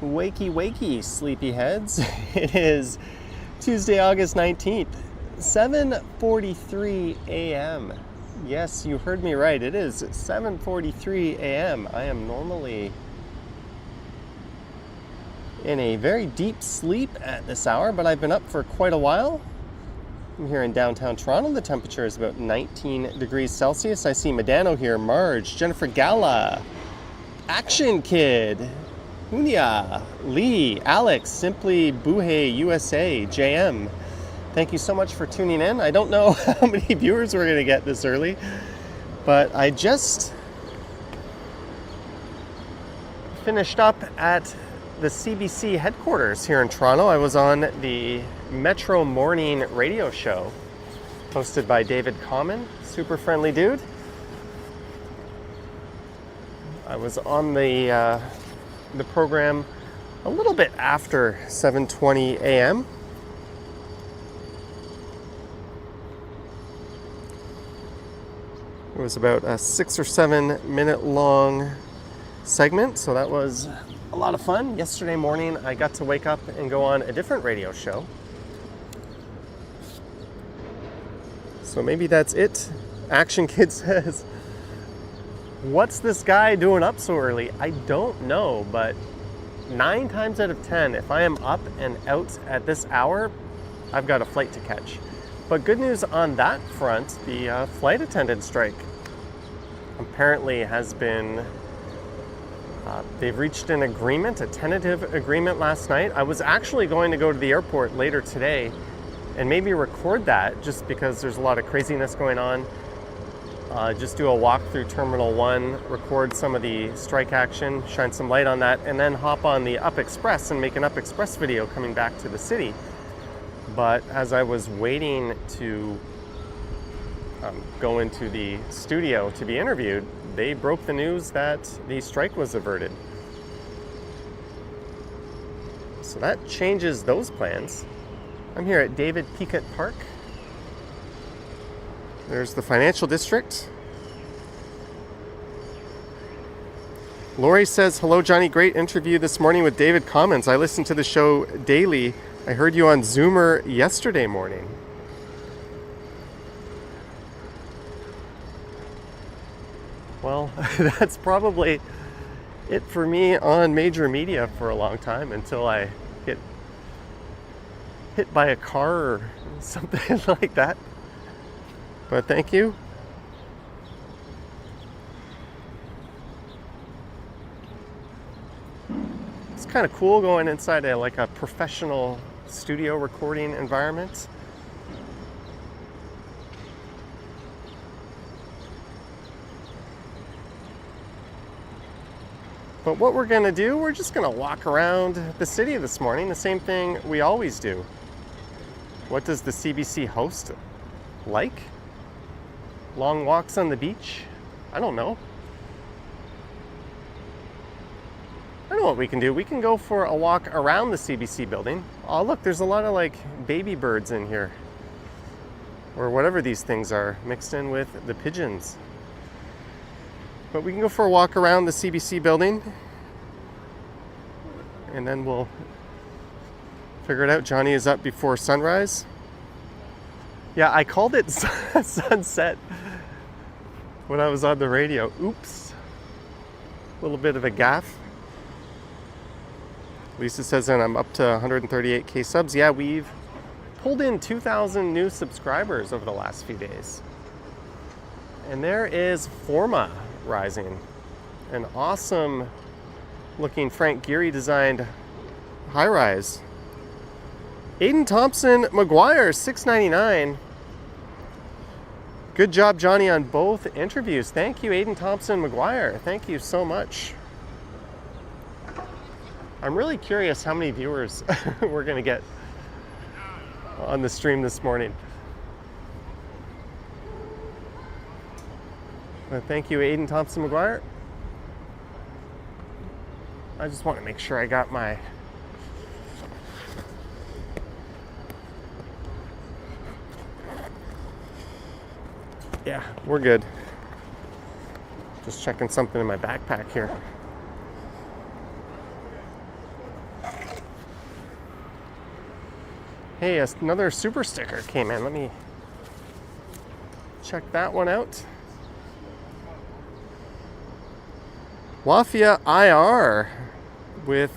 Wakey, wakey, sleepyheads. It is Tuesday, August 19th, 7:43 a.m. Yes, you heard me right. It is 7:43 a.m. I am normally in a very deep sleep at this hour, but I've been up for quite a while. I'm here in downtown Toronto. The temperature is about 19 degrees Celsius. I see Medano here, Marge, Jennifer Gala, Action Kid, Unia, Lee, Alex, Simply Buhe USA, JM. Thank you so much for tuning in. I don't know how many viewers we're going to get this early, but I just finished up at the CBC headquarters here in Toronto. I was on the Metro Morning radio show hosted by David Common, super friendly dude. I was on the program a little bit after 7:20 a.m. It was about a 6 or 7 minute long segment, so that was a lot of fun. Yesterday morning I got to wake up and go on a different radio show. So maybe that's it. Action Kid says, what's this guy doing up so early? I don't know, but 9 times out of 10, if I am up and out at this hour, I've got a flight to catch. But good news on that front, the flight attendant strike apparently has been, they've reached an agreement, a tentative agreement last night. I was actually going to go to the airport later today and maybe record that, just because there's a lot of craziness going on. Just do a walk through Terminal 1, record some of the strike action, shine some light on that, and then hop on the Up Express and make an Up Express video coming back to the city. But as I was waiting to go into the studio to be interviewed, they broke the news that the strike was averted. So that changes those plans. I'm here at David Peacock Park. There's the financial district. Lori says, hello Johnny, great interview this morning with David Commons. I listen to the show daily. I heard you on Zoomer yesterday morning. Well, that's probably it for me on major media for a long time, until I get hit by a car or something like that. But thank you. It's kind of cool going inside a professional studio recording environment. But what we're going to do, we're just going to walk around the city this morning, the same thing we always do. What does the CBC host like? Long walks on the beach? I don't know. I know what we can do. We can go for a walk around the CBC building. Oh, look, there's a lot of like baby birds in here. Or whatever these things are, mixed in with the pigeons. But we can go for a walk around the CBC building. And then we'll figure it out. Johnny is up before sunrise. Yeah, I called it sunset when I was on the radio. Oops. A little bit of a gaffe. Lisa says that I'm up to 138K subs. Yeah, we've pulled in 2,000 new subscribers over the last few days. And there is Forma rising. An awesome looking Frank Gehry designed high-rise. Aiden Thompson McGuire, $6.99. Good job, Johnny, on both interviews. Thank you, Aiden Thompson McGuire. Thank you so much. I'm really curious how many viewers we're going to get on the stream this morning. But thank you, Aiden Thompson McGuire. I just want to make sure I got my yeah, we're good. Just checking something in my backpack here. Hey, another super sticker came in. Let me check that one out. Wafia IR with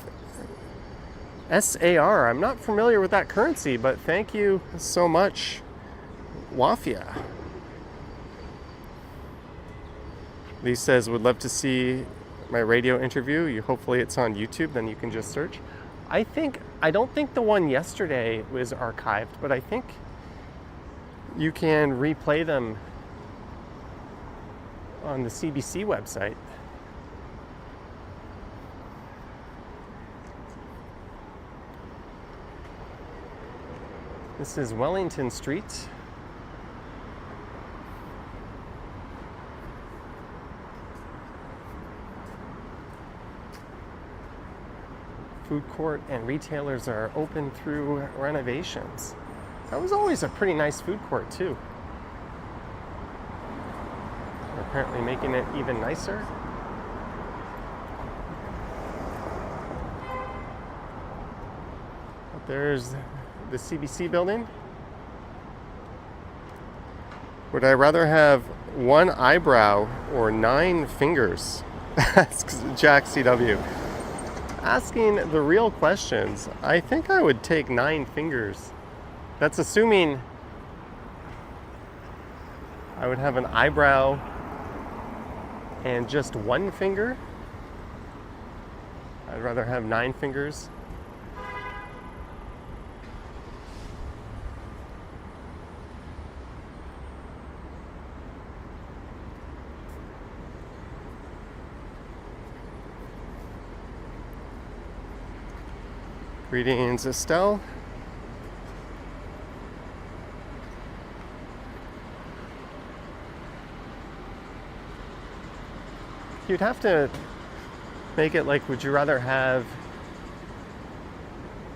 SAR. I'm not familiar with that currency, but thank you so much, Wafia. Lee says, would love to see my radio interview. Hopefully it's on YouTube, then you can just search. I don't think the one yesterday was archived, but I think you can replay them on the CBC website. This is Wellington Street. Food court and retailers are open through renovations. That was always a pretty nice food court too. They're apparently making it even nicer. But there's the CBC building. Would I rather have one eyebrow or 9 fingers? Asks Jack CW. Asking the real questions. I think I would take 9 fingers. That's assuming I would have an eyebrow and just 1 finger. I'd rather have 9 fingers. Greetings, Estelle. You'd have to make it like, would you rather have...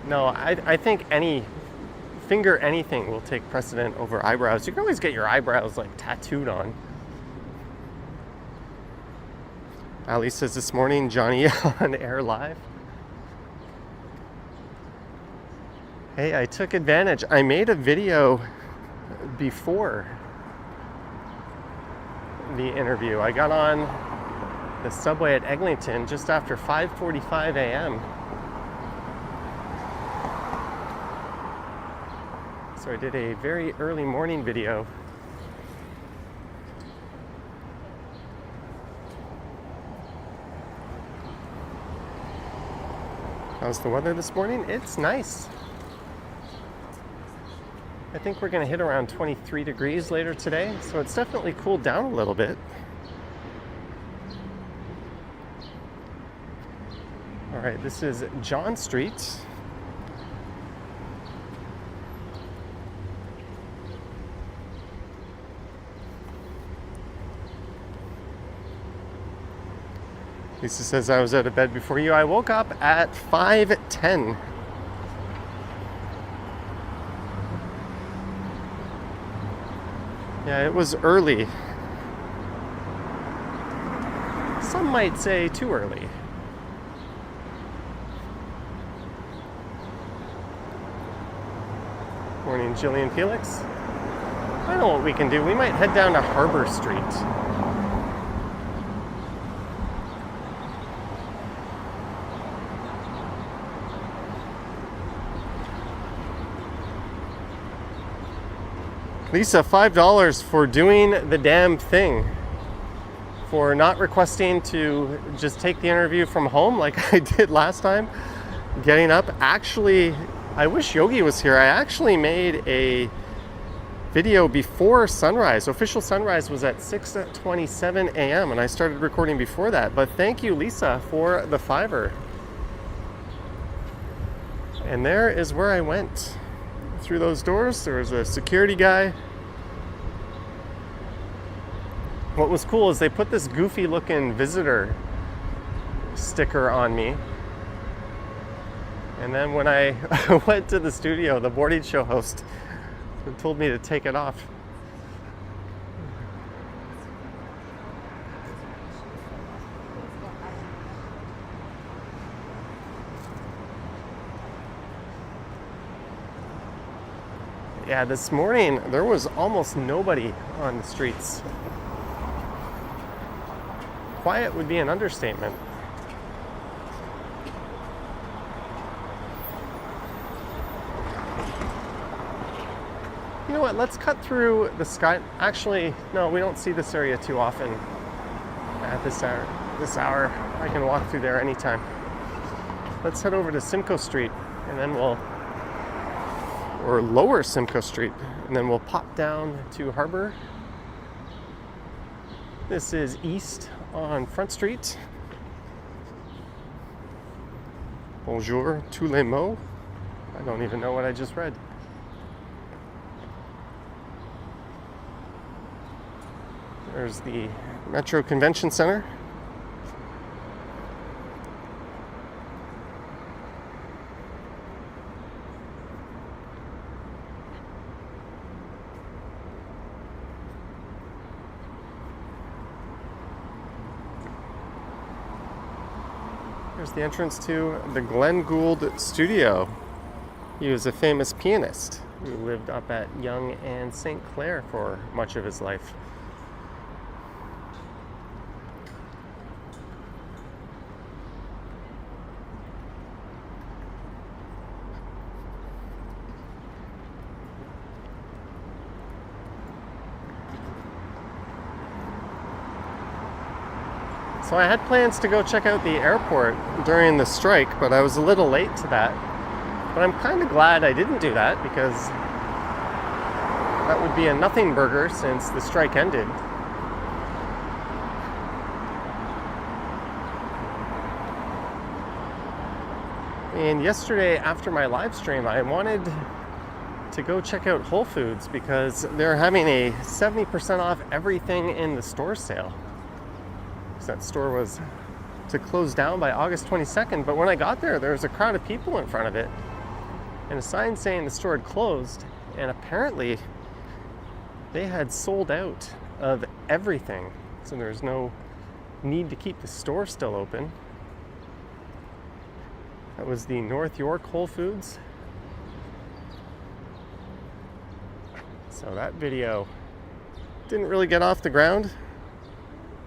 No, I think any finger anything will take precedent over eyebrows. You can always get your eyebrows like tattooed on. Ali says this morning, Johnny on air live. Hey, I took advantage. I made a video before the interview. I got on the subway at Eglinton just after 5:45 a.m. So I did a very early morning video. How's the weather this morning? It's nice. I think we're going to hit around 23 degrees later today, so it's definitely cooled down a little bit. All right, this is John Street. Lisa says I was out of bed before you. I woke up at 5:10. Yeah, it was early. Some might say too early. Morning, Jillian Felix. I know what we can do. We might head down to Harbour Street. Lisa, $5 for doing the damn thing. For not requesting to just take the interview from home like I did last time. Getting up. Actually, I wish Yogi was here. I actually made a video before sunrise. Official sunrise was at 6:27 a.m. and I started recording before that. But thank you, Lisa, for the $5. And there is where I went. Through those doors, there was a security guy. What was cool is they put this goofy looking visitor sticker on me. And then when I went to the studio, the boarding show host told me to take it off. Yeah, this morning there was almost nobody on the streets. Quiet would be an understatement. You know what, let's cut through the sky. Actually, no, we don't see this area too often at this hour. I can walk through there anytime. Let's head over to Simcoe Street and then or lower Simcoe Street, and then we'll pop down to Harbour. This is east on Front Street. Bonjour, tous les mots. I don't even know what I just read. There's the Metro Convention Center. There's the entrance to the Glenn Gould Studio. He was a famous pianist who lived up at Yonge and St. Clair for much of his life. So I had plans to go check out the airport during the strike, but I was a little late to that. But I'm kind of glad I didn't do that, because that would be a nothing burger since the strike ended. And yesterday after my live stream, I wanted to go check out Whole Foods because they're having a 70% off everything in the store sale. That store was to close down by August 22nd, but when I got there, there was a crowd of people in front of it and a sign saying the store had closed, and apparently they had sold out of everything, so there's no need to keep the store still open. That was the North York Whole Foods. So that video didn't really get off the ground.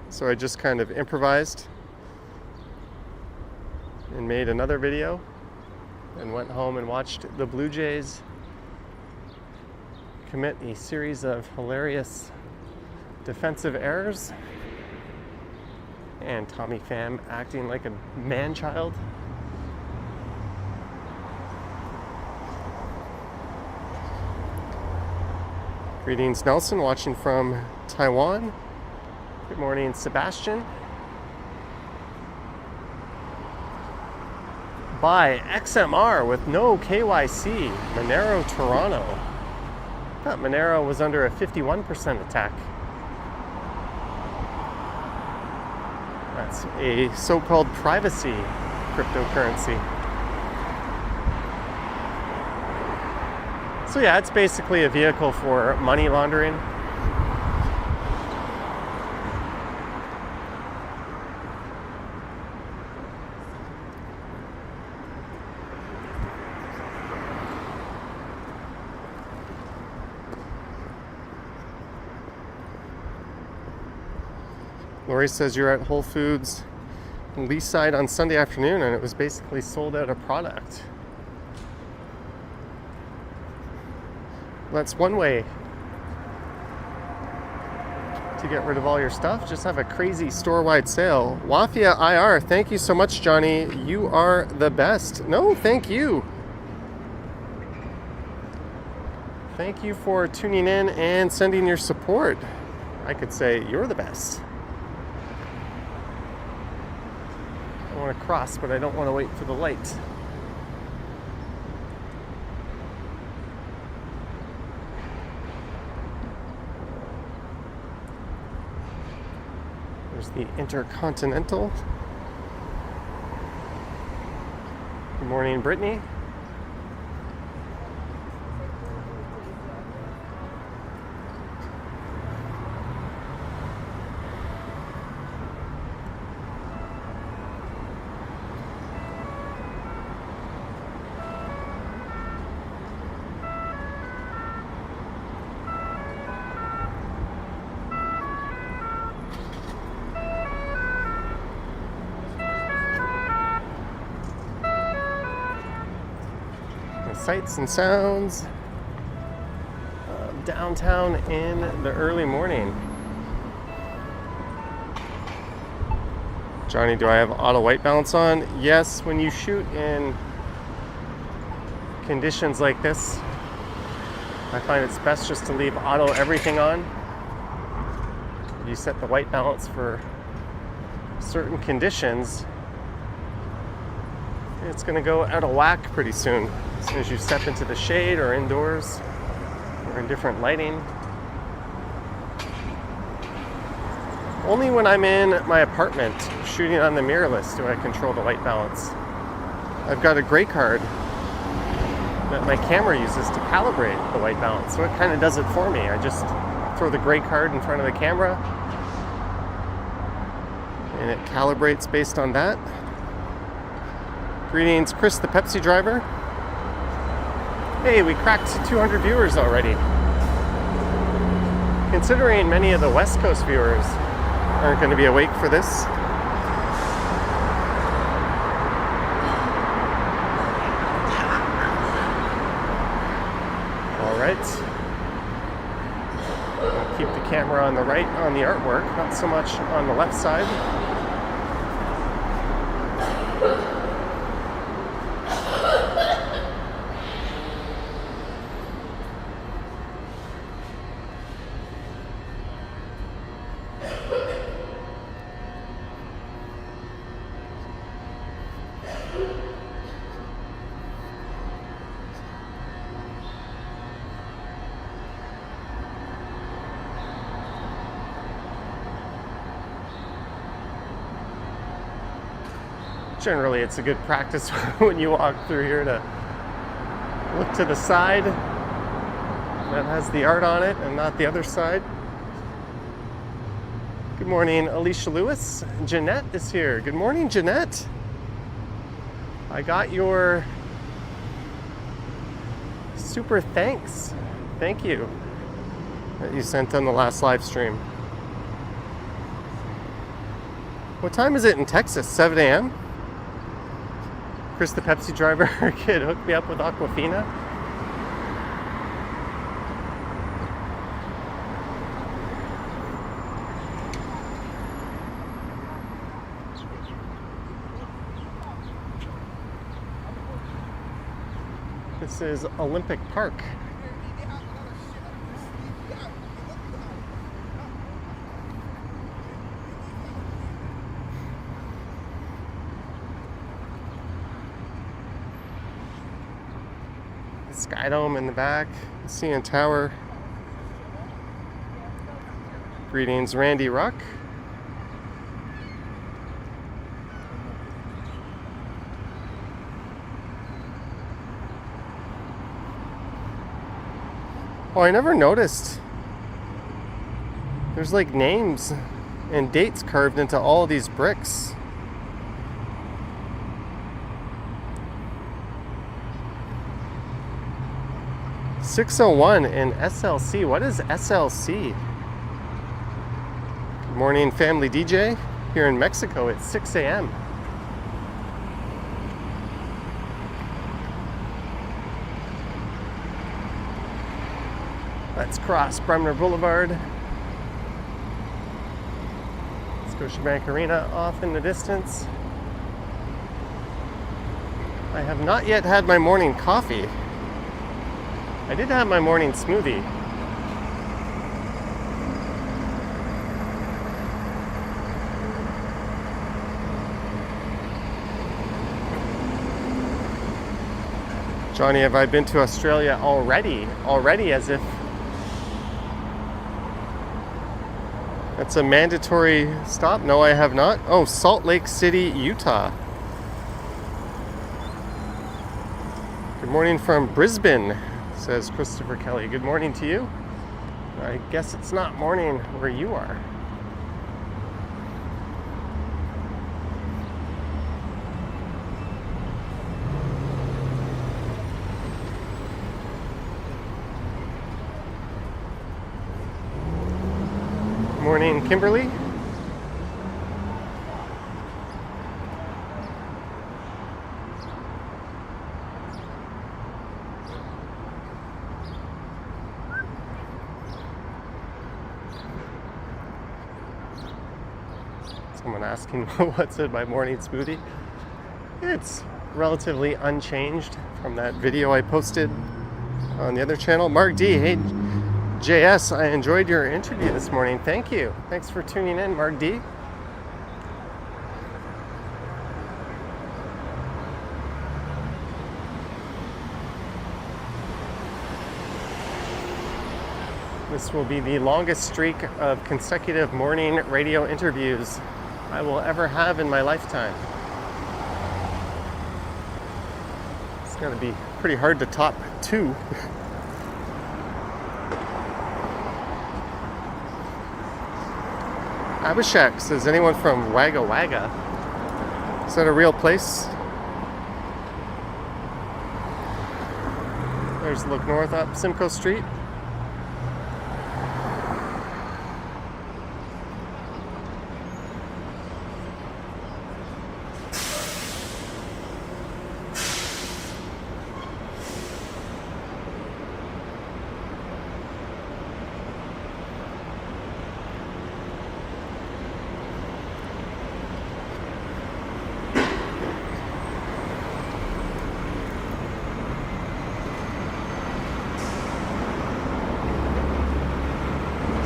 So I just kind of improvised and made another video and went home and watched the Blue Jays commit a series of hilarious defensive errors and Tommy Pham acting like a man-child. Greetings, Nelson, watching from Taiwan. Good morning, Sebastian. By XMR with no KYC, Monero, Toronto. I thought Monero was under a 51% attack. That's a so-called privacy cryptocurrency. So yeah, it's basically a vehicle for money laundering. Lori says you're at Whole Foods in Leaside on Sunday afternoon and it was basically sold out of product. That's one way to get rid of all your stuff. Just have a crazy store-wide sale. Wafia IR, thank you so much, Johnny. You are the best. No, thank you. Thank you for tuning in and sending your support. I could say you're the best. I want to cross, but I don't want to wait for the light. There's the Intercontinental. Good morning, Brittany. Sights and sounds of downtown in the early morning. Johnny, do I have auto white balance on? Yes, when you shoot in conditions like this, I find it's best just to leave auto everything on. You set the white balance for certain conditions, it's going to go out of whack pretty soon. As soon as you step into the shade or indoors or in different lighting. Only when I'm in my apartment shooting on the mirrorless do I control the white balance. I've got a gray card that my camera uses to calibrate the white balance, so it kind of does it for me. I just throw the gray card in front of the camera and it calibrates based on that. Greetings, Chris the Pepsi driver. Hey, we cracked 200 viewers already. Considering many of the West Coast viewers aren't going to be awake for this. All right. We'll keep the camera on the right on the artwork, not so much on the left side. Generally, it's a good practice when you walk through here to look to the side that has the art on it and not the other side. Good morning, Alicia Lewis. Jeanette is here. Good morning, Jeanette. I got your super thanks. Thank you that you sent on the last live stream. What time is it in Texas? 7 a.m.? Chris the Pepsi driver could hook me up with Aquafina. This is Olympic Park. Sky Dome in the back, CN Tower. Greetings, Randy Ruck. Oh, I never noticed. There's like names and dates carved into all of these bricks. .601 in SLC. What is SLC? Good morning, family DJ. Here in Mexico, it's 6 a.m. Let's cross Bremner Boulevard. Scotiabank Arena off in the distance. I have not yet had my morning coffee. I did have my morning smoothie. Johnny, have I been to Australia already? Already, as if that's a mandatory stop? No, I have not. Oh, Salt Lake City, Utah. Good morning from Brisbane, says Christopher Kelly. Good morning to you. I guess it's not morning where you are. Morning, Kimberly. Someone asking what's in my morning smoothie. It's relatively unchanged from that video I posted on the other channel. Mark D, hey JS, I enjoyed your interview this morning. Thank you. Thanks for tuning in, Mark D. This will be the longest streak of consecutive morning radio interviews I will ever have in my lifetime. It's going to be pretty hard to top 2. Abhishek says, anyone from Wagga Wagga? Is that a real place? There's look north up Simcoe Street.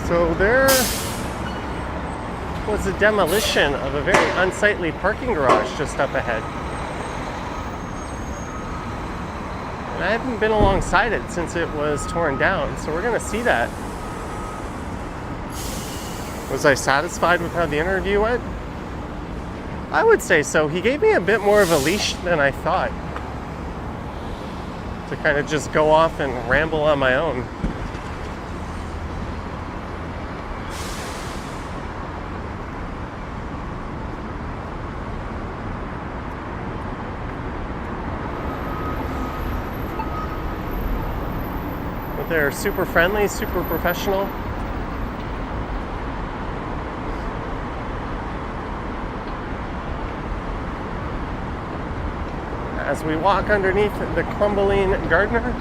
So there was a demolition of a very unsightly parking garage just up ahead. And I haven't been alongside it since it was torn down, so we're going to see that. Was I satisfied with how the interview went? I would say so. He gave me a bit more of a leash than I thought, to kind of just go off and ramble on my own. They're super friendly, super professional. As we walk underneath the crumbling Gardner.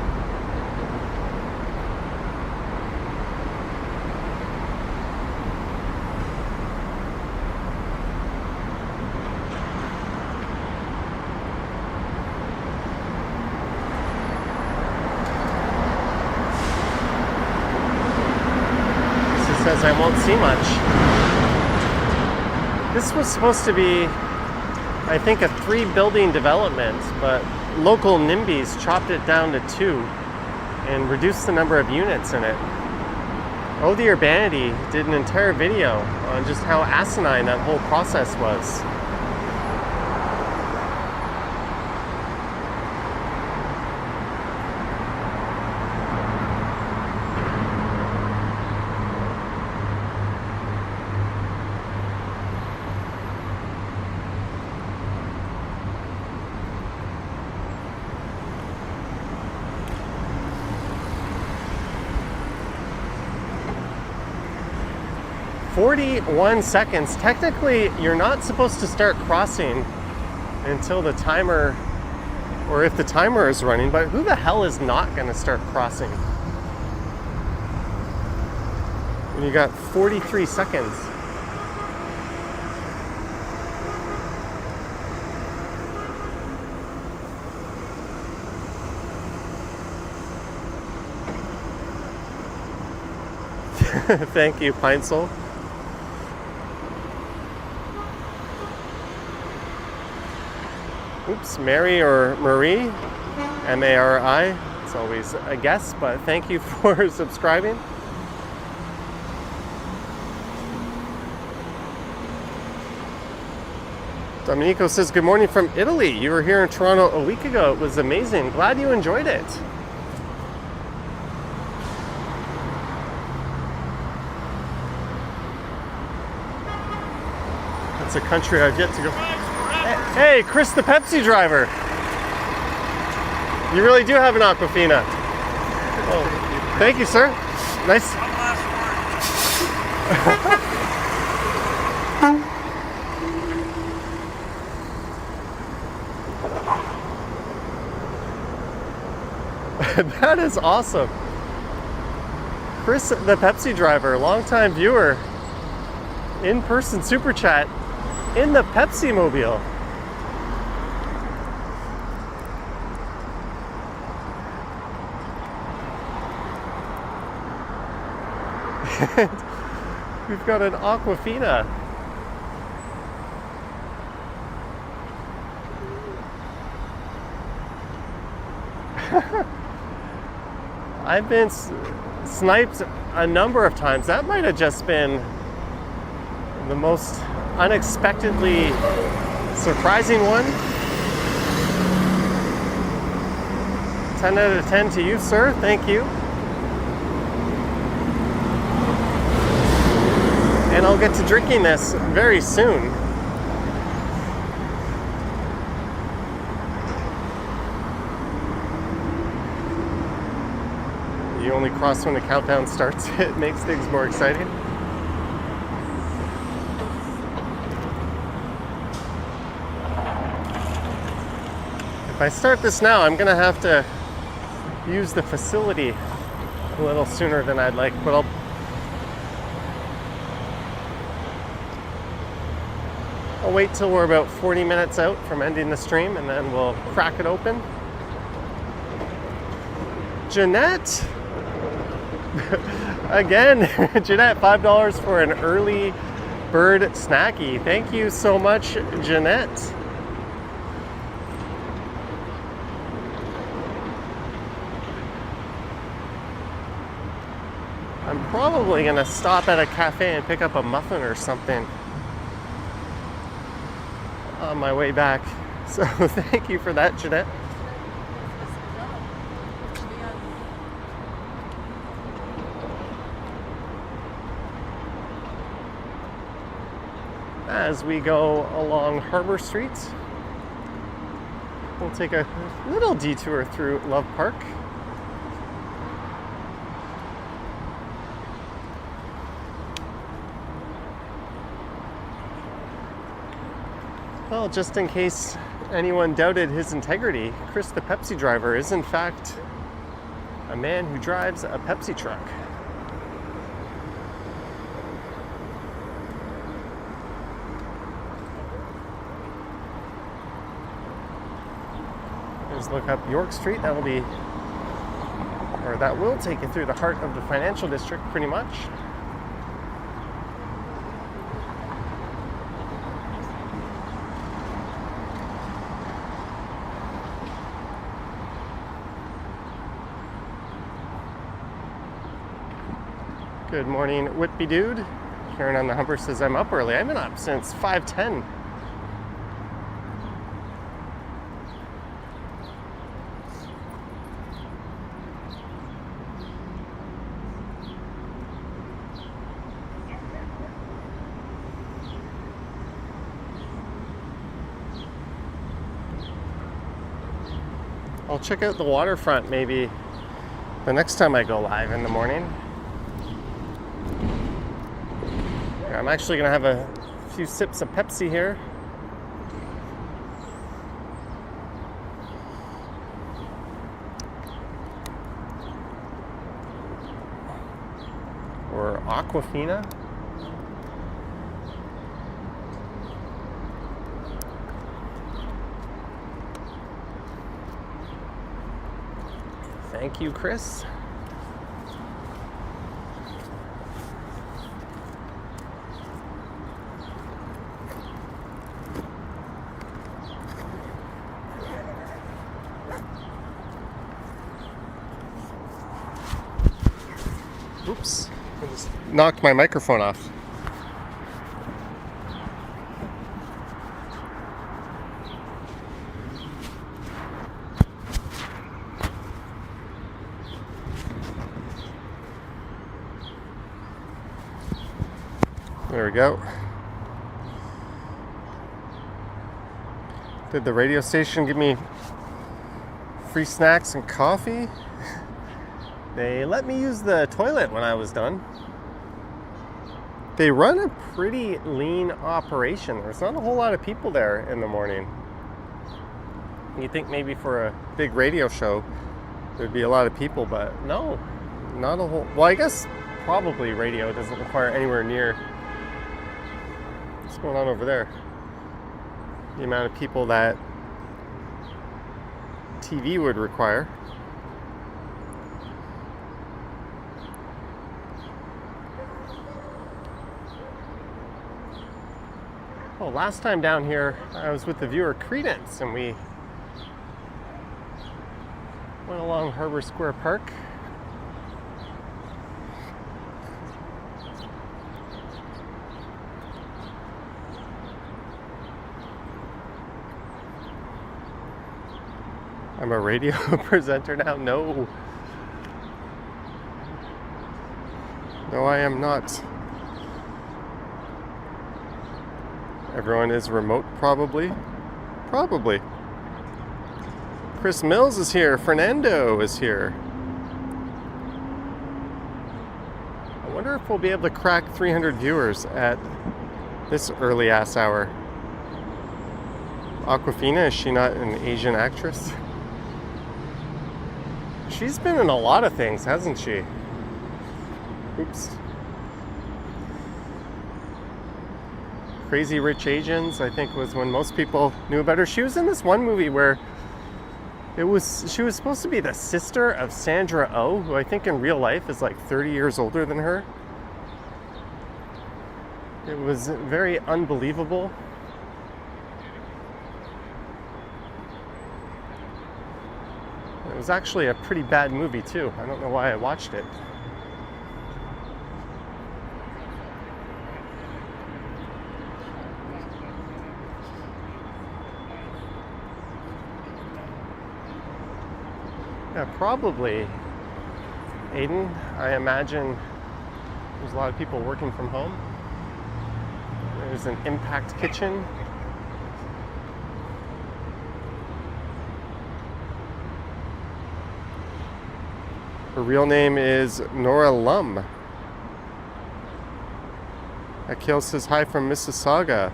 Says I won't see much. This was supposed to be, I think, a 3-building development, but local NIMBYs chopped it down to 2 and reduced the number of units in it. Oh, the Urbanity did an entire video on just how asinine that whole process was. 41 seconds. Technically, you're not supposed to start crossing until the timer, or if the timer is running, but who the hell is not going to start crossing when you got 43 seconds? Thank you, Pine Soul. Oops, Mary or Marie, M-A-R-I. It's always a guess, but thank you for subscribing. Domenico says, good morning from Italy. You were here in Toronto a week ago. It was amazing. Glad you enjoyed it. It's a country I've yet to go. Hey, Chris the Pepsi driver. You really do have an Aquafina. Oh, thank you, sir. Nice. One last word. That is awesome. Chris the Pepsi driver, longtime viewer, in-person super chat in the Pepsi mobile. We've got an Aquafina. I've been sniped a number of times. That might have just been the most unexpectedly surprising one. 10 out of 10 to you, sir. Thank you. And I'll get to drinking this very soon. You only cross when the countdown starts. It makes things more exciting. If I start this now, I'm gonna have to use the facility a little sooner than I'd like, but I'll wait till we're about 40 minutes out from ending the stream and then we'll crack it open. Jeanette! Again, Jeanette, $5 for an early bird snacky. Thank you so much, Jeanette. I'm probably gonna stop at a cafe and pick up a muffin or something on my way back. So thank you for that, Jeanette. As we go along Harbour Street, we'll take a little detour through Love Park. Well, just in case anyone doubted his integrity, Chris the Pepsi driver is in fact a man who drives a Pepsi truck. Just look up York Street. That will take you through the heart of the financial district pretty much. Good morning, Whitby Dude. Karen on the Humper says, I'm up early. I've been up since 5:10. I'll check out the waterfront maybe the next time I go live in the morning. I'm actually going to have a few sips of Pepsi here. Or Aquafina. Thank you, Chris. Oops, I just knocked my microphone off. There we go. Did the radio station give me free snacks and coffee? They let me use the toilet when I was done. They run a pretty lean operation. There's not a whole lot of people there in the morning. You'd think maybe for a big radio show there'd be a lot of people, but no, not a whole. Well, I guess probably radio doesn't require anywhere near. What's going on over there? The amount of people that TV would require. Well, last time down here, I was with the viewer Credence, and we went along Harbour Square Park. I'm a radio presenter now? No. No, I am not. Everyone is remote, probably. Probably. Chris Mills is here. Fernando is here. I wonder if we'll be able to crack 300 viewers at this early ass hour. Aquafina, is she not an Asian actress? She's been in a lot of things, hasn't she? Oops. Crazy Rich Asians, I think, was when most people knew about her. She was in this one movie where she was supposed to be the sister of Sandra Oh, who I think in real life is like 30 years older than her. It was very unbelievable. It was actually a pretty bad movie too. I don't know why I watched it. Yeah, probably, Aiden. I imagine there's a lot of people working from home. There's an impact kitchen. Her real name is Nora Lum. Akil says hi from Mississauga.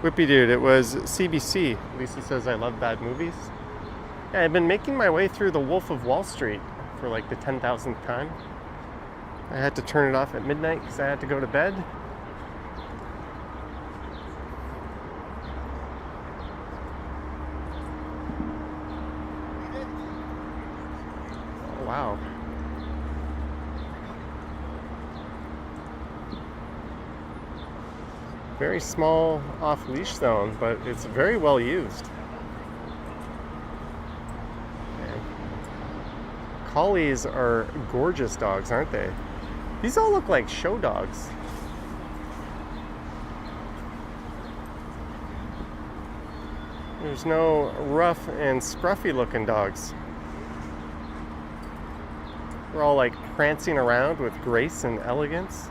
Whippy dude, it was CBC. Lisa says I love bad movies. Yeah, I've been making my way through The Wolf of Wall Street for like the 10,000th time. I had to turn it off at midnight because I had to go to bed. Oh, wow. Very small off-leash zone, but it's very well used. Collies are gorgeous dogs, aren't they? These all look like show dogs. There's no rough and scruffy looking dogs. They're all like prancing around with grace and elegance.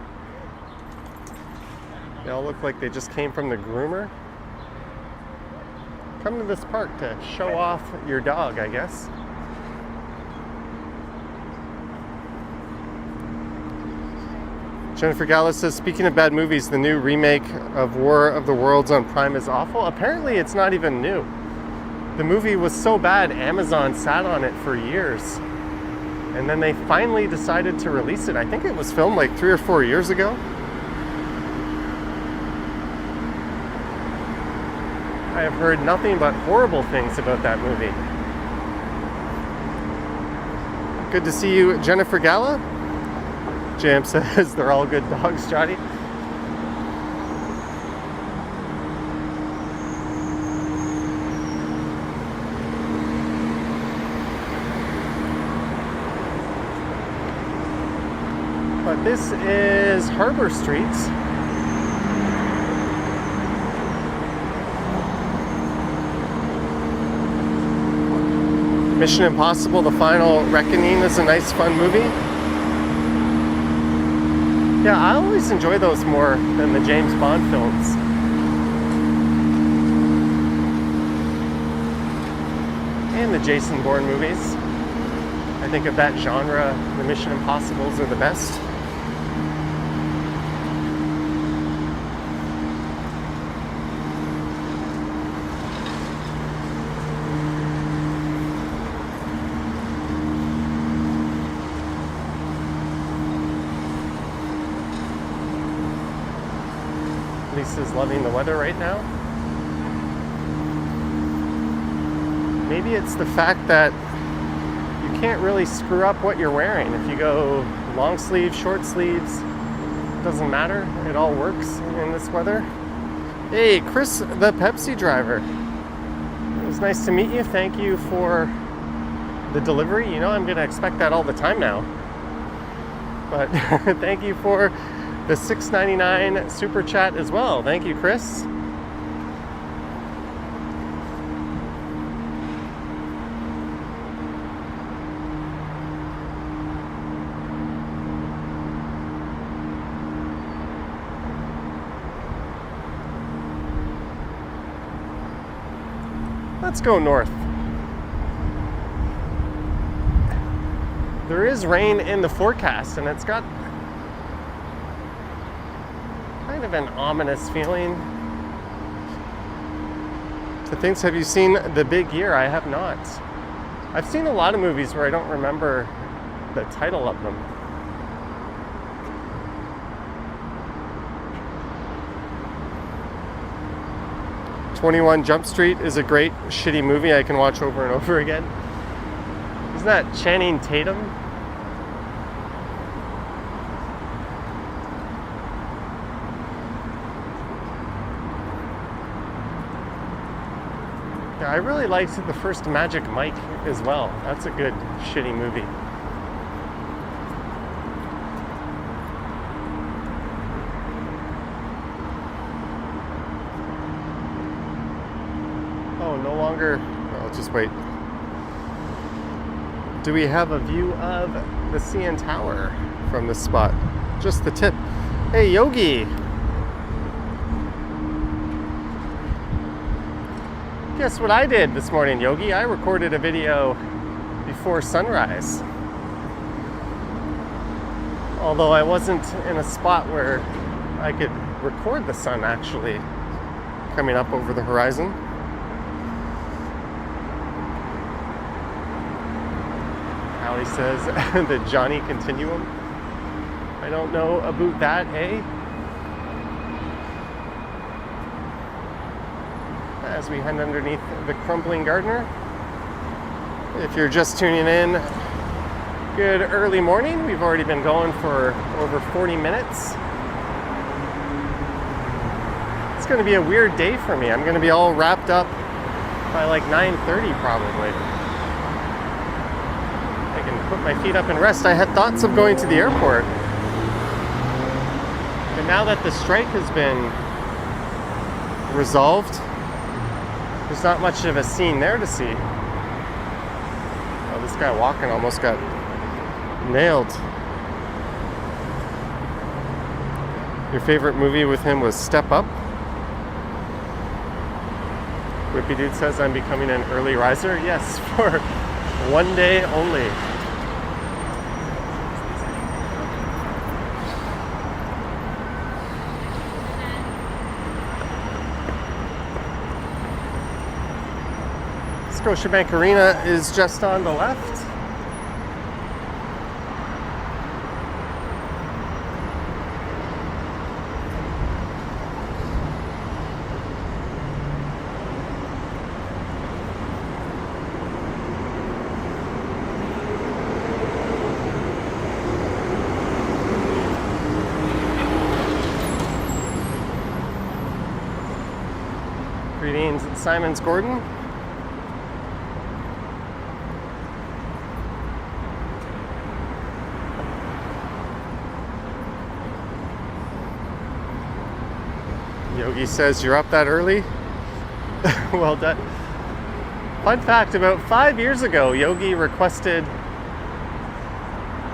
They all look like they just came from the groomer. Come to this park to show off your dog, I guess. Jennifer Gallo says, speaking of bad movies, the new remake of War of the Worlds on Prime is awful. Apparently it's not even new. The movie was so bad, Amazon sat on it for years. And then they finally decided to release it. I think it was filmed like 3 or 4 years ago. I have heard nothing but horrible things about that movie. Good to see you, Jennifer Galla. JM says they're all good dogs, Jotty. But this is Harbour Street. Mission Impossible: The Final Reckoning is a nice, fun movie. Yeah, I always enjoy those more than the James Bond films. And the Jason Bourne movies. I think of that genre, the Mission Impossibles are the best. Lisa's loving the weather right now. Maybe it's the fact that you can't really screw up what you're wearing. If you go long sleeves, short sleeves, doesn't matter. It all works in this weather. Hey, Chris, the Pepsi driver. It was nice to meet you. Thank you for the delivery. You know, I'm going to expect that all the time now. But thank you for the $6.99 super chat as well. Thank you, Chris. Let's go north. There is rain in the forecast, and it's got kind of an ominous feeling to things. Have you seen The Big Year? I have not. I've seen a lot of movies where I don't remember the title of them. "21 Jump Street" is a great shitty movie I can watch over and over again. Isn't that Channing Tatum? Yeah, I really liked the first Magic Mike as well. That's a good shitty movie. Oh, no longer. I'll just wait. Do we have a view of the CN Tower from this spot? Just the tip. Hey, Yogi. Guess what I did this morning, Yogi? I recorded a video before sunrise. Although I wasn't in a spot where I could record the sun actually coming up over the horizon. Allie says the Johnny Continuum. I don't know about that, eh? As we head underneath the crumbling Gardner. If you're just tuning in, good early morning. We've already been going for over 40 minutes. It's going to be a weird day for me. I'm going to be all wrapped up by like 9:30 probably. I can put my feet up and rest. I had thoughts of going to the airport. But now that the strike has been resolved, there's not much of a scene there to see. Oh, this guy walking almost got nailed. Your favorite movie with him was Step Up? Whippy Dude says I'm becoming an early riser. Yes, for one day only. Scotiabank Arena is just on the left. Greetings, it's Simon's Gordon. Yogi says you're up that early. Well done. Fun fact, about 5 years ago, Yogi requested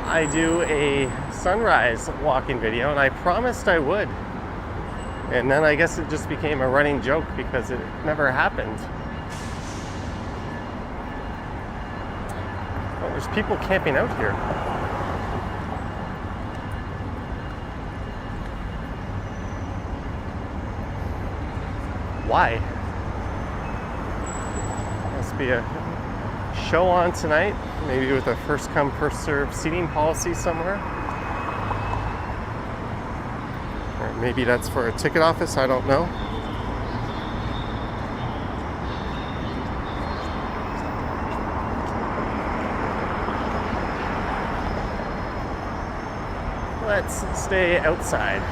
I do a sunrise walking video, and I promised I would. And then I guess it just became a running joke because it never happened. Oh, there's people camping out here. Why? Must be a show on tonight, maybe with a first come, first served seating policy somewhere. Or maybe that's for a ticket office, I don't know. Let's stay outside.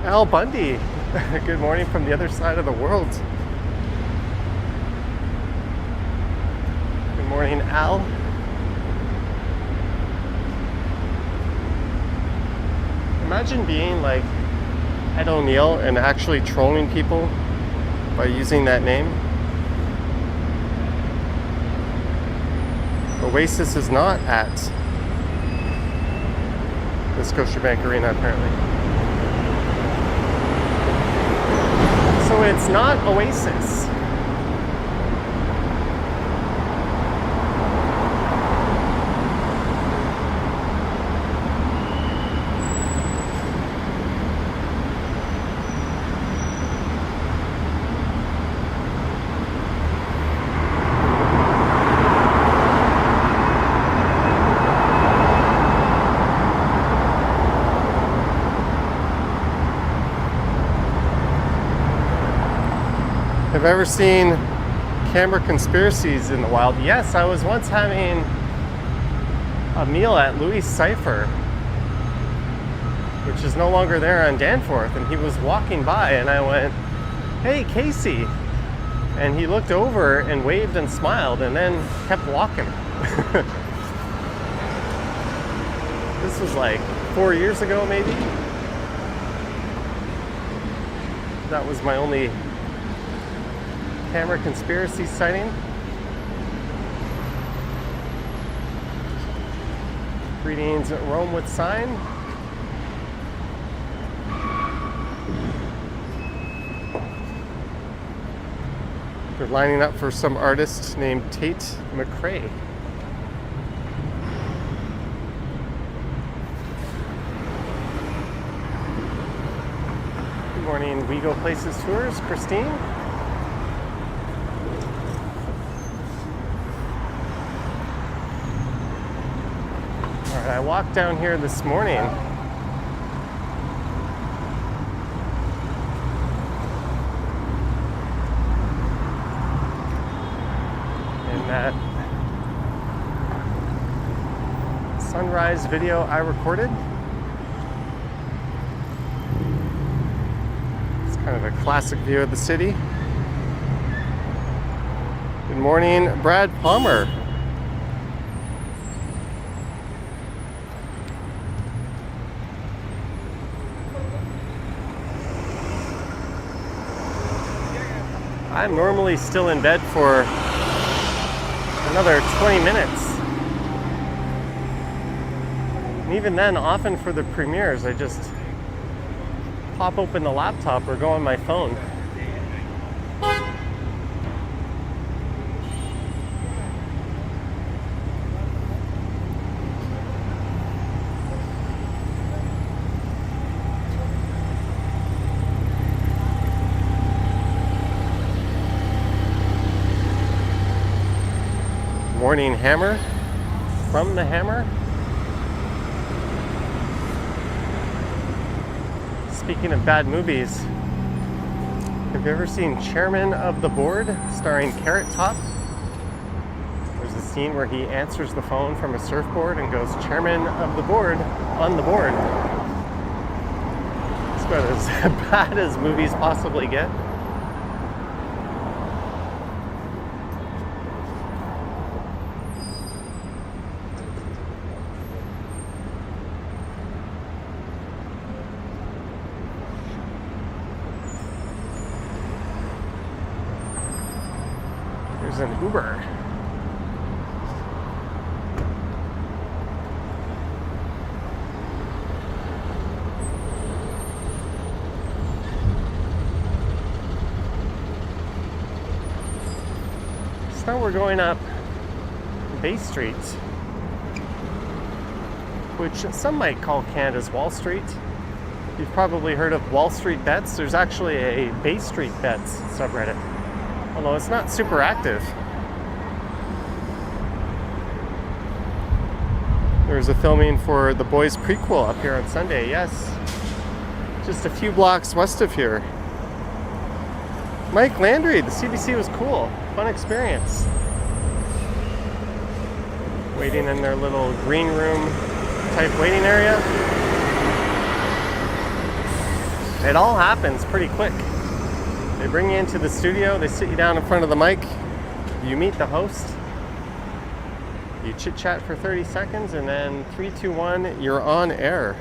Al Bundy, good morning from the other side of the world. Good morning, Al. Imagine being like Ed O'Neill and actually trolling people by using that name. Oasis is not at the Scotiabank Arena, apparently. So it's not Oasis. Have you ever seen camera conspiracies in the wild? Yes, I was once having a meal at Louis Cypher, which is no longer there on Danforth, and he was walking by and I went, "Hey, Casey." And he looked over and waved and smiled and then kept walking. This was like 4 years ago, maybe. That was my only camera conspiracy sighting. Greetings, Rome with sign. They're lining up for some artist named Tate McRae. Good morning, We Go Places Tours, Christine. I walked down here this morning and that sunrise video I recorded. It's kind of a classic view of the city. Good morning, Brad Palmer. I'm normally still in bed for another 20 minutes. And even then, often for the premieres, I just pop open the laptop or go on my phone. Morning Hammer from the Hammer. Speaking of bad movies, have you ever seen Chairman of the Board starring Carrot Top? There's a scene where he answers the phone from a surfboard and goes, "Chairman of the Board, on the board." It's about as bad as movies possibly get. There's an Uber. So we're going up Bay Street, which some might call Canada's Wall Street. You've probably heard of Wall Street Bets. There's actually a Bay Street Bets subreddit, although it's not super active. There's a filming for The Boys prequel up here on Sunday, yes. Just a few blocks west of here. Mike Landry, the CBC was cool. Fun experience. Waiting in their little green room type waiting area. It all happens pretty quick. They bring you into the studio, they sit you down in front of the mic, you meet the host, you chit chat for 30 seconds, and then 3, 2, 1, you're on air.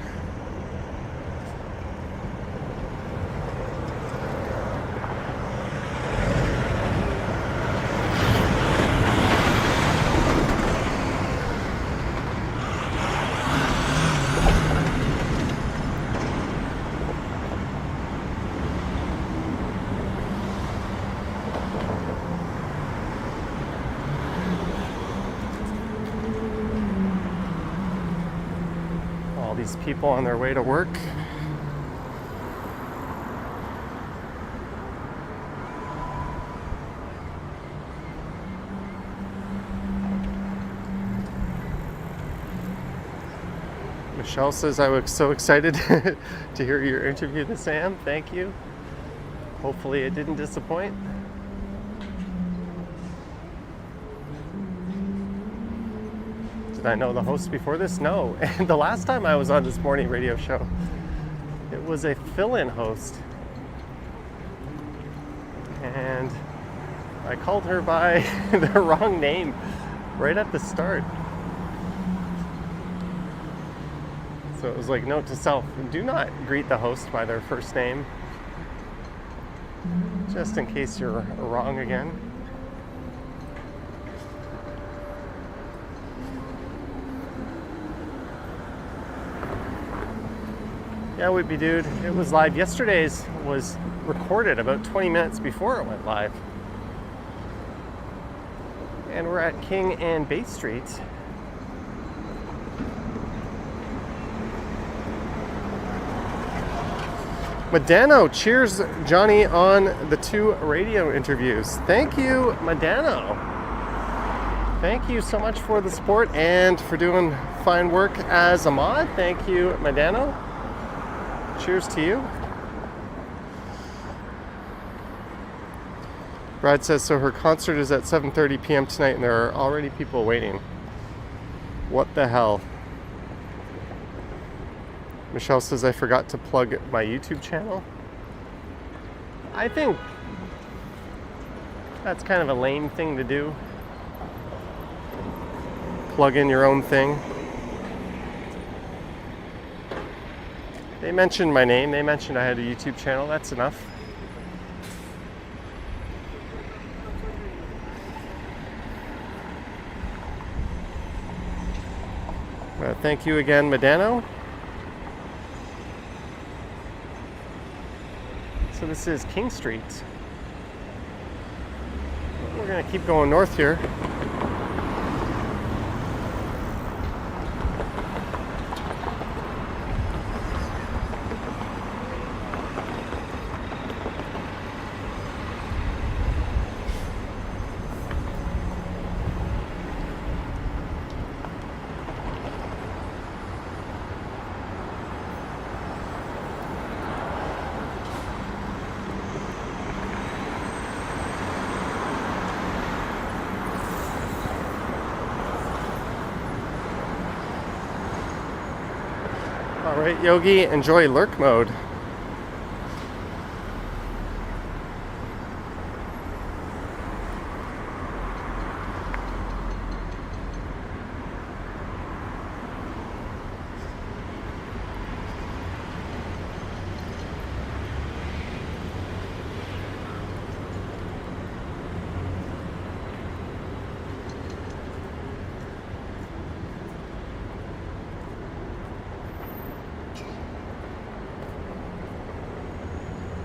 These people on their way to work. Michelle says, "I was so excited to hear your interview with Sam. Thank you. Hopefully it didn't disappoint." Did I know the host before this? No. And the last time I was on this morning radio show, it was a fill-in host. And I called her by the wrong name right at the start. So it was like, note to self, do not greet the host by their first name, just in case you're wrong again. Yeah, Whitby dude, it was live. Yesterday's was recorded about 20 minutes before it went live. And we're at King and Bay Street. Madano, cheers Johnny on the 2 radio interviews. Thank you, Madano. Thank you so much for the support and for doing fine work as a mod. Thank you, Madano. Cheers to you. Brad says, so her concert is at 7:30 p.m. tonight and there are already people waiting. What the hell? Michelle says, I forgot to plug my YouTube channel. I think that's kind of a lame thing to do. Plug in your own thing. They mentioned my name. They mentioned I had a YouTube channel. That's enough. Thank you again, Medano. So this is King Street. We're going to keep going north here. Alright, Yogi, enjoy lurk mode.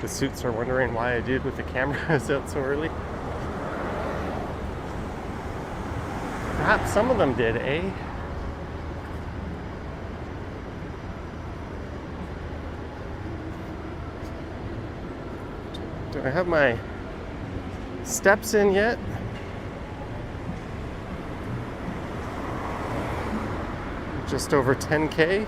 The suits are wondering why I did with the cameras out so early. Perhaps some of them did, eh? Do I have my steps in yet? Just over 10K.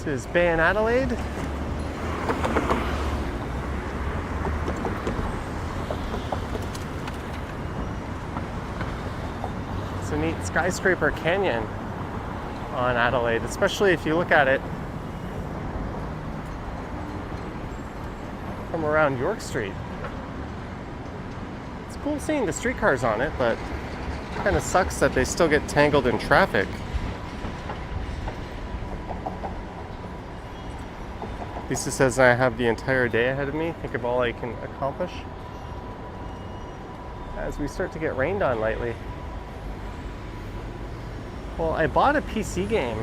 This is Bay and Adelaide. It's a neat skyscraper canyon on Adelaide, especially if you look at it from around York Street. It's cool seeing the streetcars on it, but it kind of sucks that they still get tangled in traffic. Lisa says I have the entire day ahead of me. Think of all I can accomplish as we start to get rained on lately. Well, I bought a PC game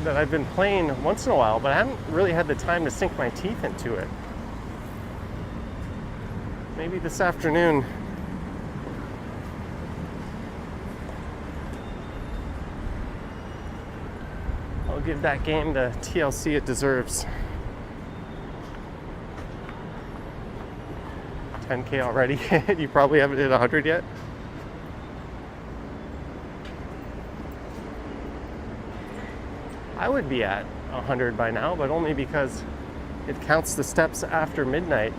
that I've been playing once in a while, but I haven't really had the time to sink my teeth into it. Maybe this afternoon. I'll give that game the TLC it deserves. 10K already. You probably haven't hit 100 yet. I would be at 100 by now, but only because it counts the steps after midnight.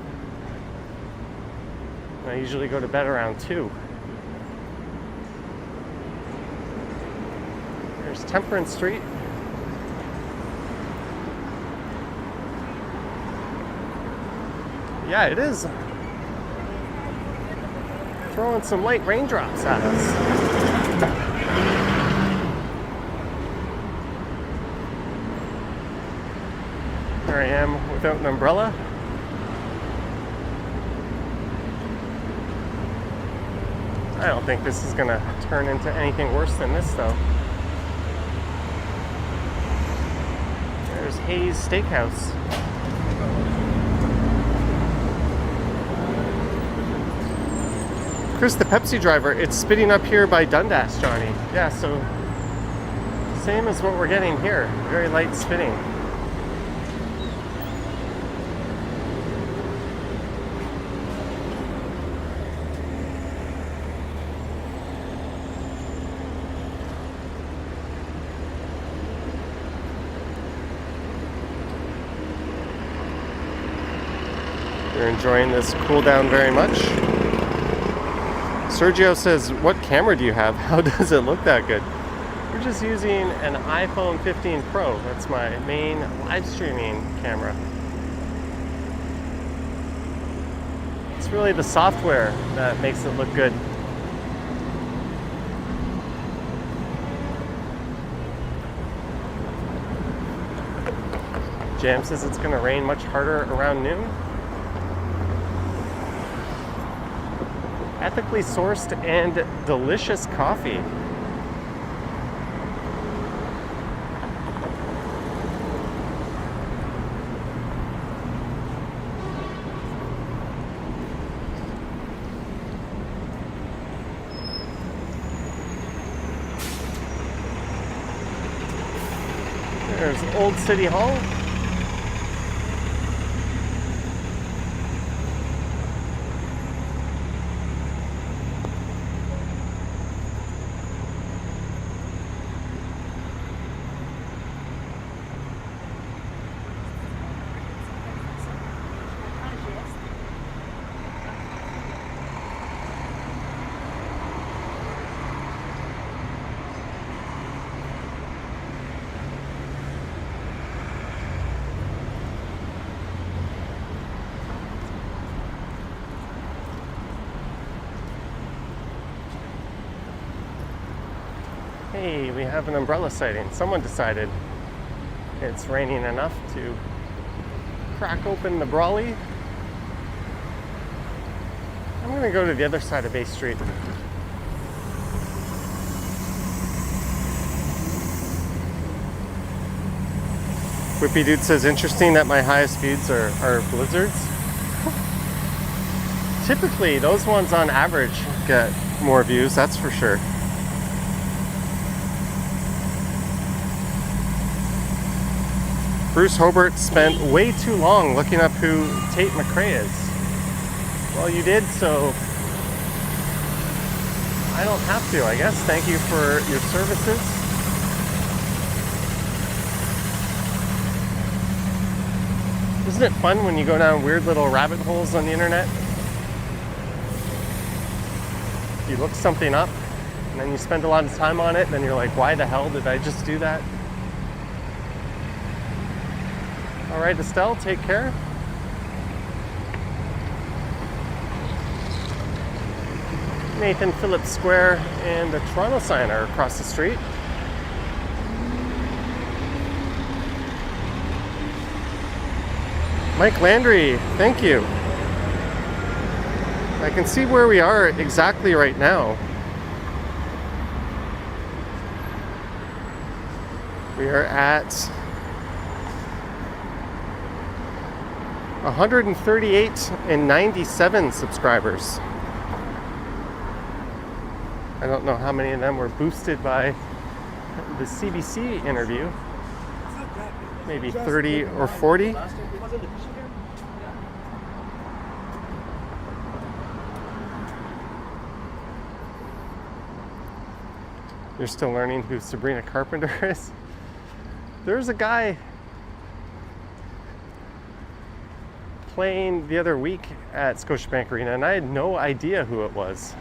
I usually go to bed around 2. There's Temperance Street. Yeah, it is throwing some light raindrops at us. Here I am without an umbrella. I don't think this is gonna turn into anything worse than this though. There's Hayes Steakhouse. Chris, the Pepsi driver, it's spitting up here by Dundas, Johnny. Yeah, so same as what we're getting here. Very light spitting. You're enjoying this cool down very much. Sergio says, what camera do you have? How does it look that good? We're just using an iPhone 15 Pro. That's my main live streaming camera. It's really the software that makes it look good. Jam says it's going to rain much harder around noon. Ethically sourced and delicious coffee. There's Old City Hall. Hey, we have an umbrella sighting. Someone decided it's raining enough to crack open the brolly. I'm going to go to the other side of Bay Street. Whippy Dude says, interesting that my highest views are blizzards. Typically, those ones on average get more views, that's for sure. Bruce Hobart spent way too long looking up who Tate McRae is. Well, you did, so I don't have to, I guess. Thank you for your services. Isn't it fun when you go down weird little rabbit holes on the internet? You look something up, and then you spend a lot of time on it, and then you're like, why the hell did I just do that? All right, Estelle, take care. Nathan Phillips Square and the Toronto sign are across the street. Mike Landry, thank you. I can see where we are exactly right now. We are at 138 and 97 subscribers. I don't know how many of them were boosted by the CBC interview. Maybe 30 or 40. You're still learning who Sabrina Carpenter is? There's a guy playing the other week at Scotiabank Arena, and I had no idea who it was.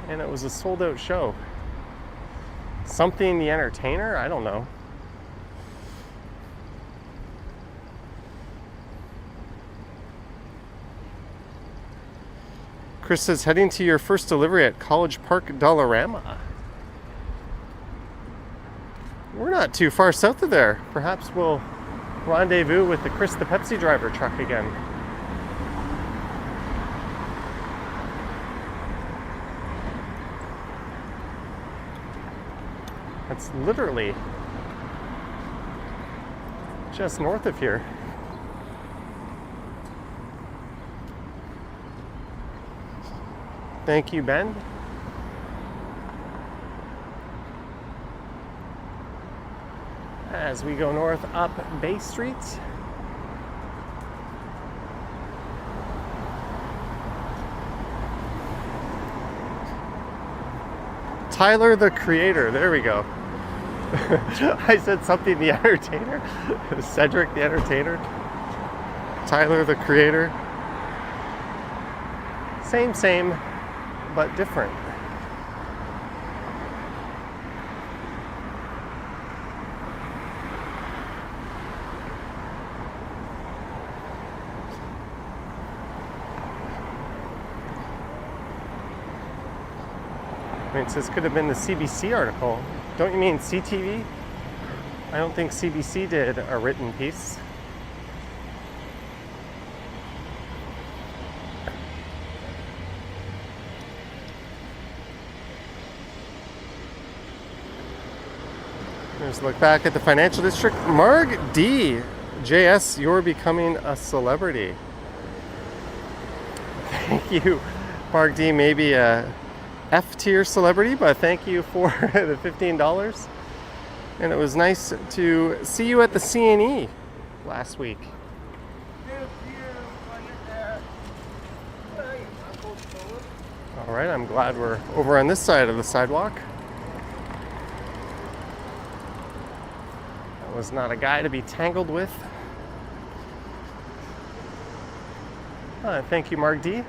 And it was a sold-out show. Something the Entertainer? I don't know. Chris says, heading to your first delivery at College Park Dollarama. We're not too far south of there. Perhaps we'll rendezvous with the Chris the Pepsi driver truck again. That's literally just north of here. Thank you, Ben. As we go north up Bay Street. Tyler the Creator, there we go. I said something the Entertainer. Cedric the Entertainer. Tyler the Creator. Same, but different. I mean, it says could have been the CBC article. Don't you mean CTV? I don't think CBC did a written piece. Here's a look back at the financial district. Marg D. JS, you're becoming a celebrity. Thank you, Marg D. Maybe a F-tier celebrity, but thank you for the $15. And it was nice to see you at the CNE last week. All right, I'm glad we're over on this side of the sidewalk. That was not a guy to be tangled with. Thank you, Mark D.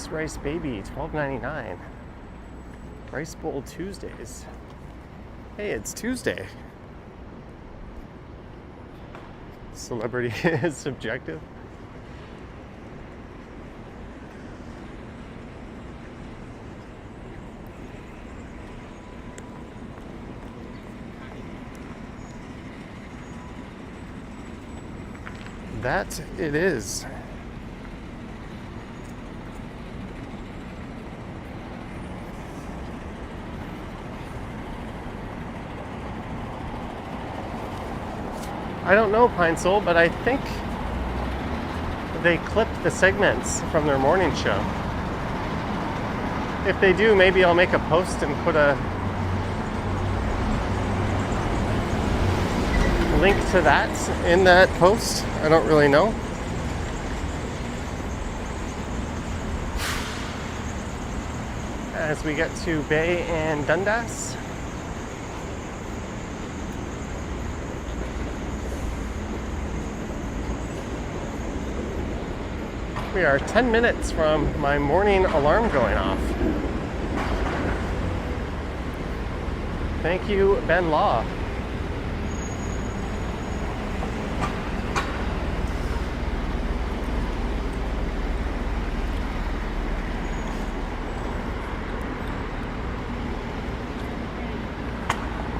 Rice Baby, $12.99. Rice Bowl Tuesdays. Hey, it's Tuesday. Celebrity is subjective. That it is. I don't know, Pine Soul, but I think they clipped the segments from their morning show. If they do, maybe I'll make a post and put a link to that in that post. I don't really know. As we get to Bay and Dundas. We are 10 minutes from my morning alarm going off. Thank you, Ben Law.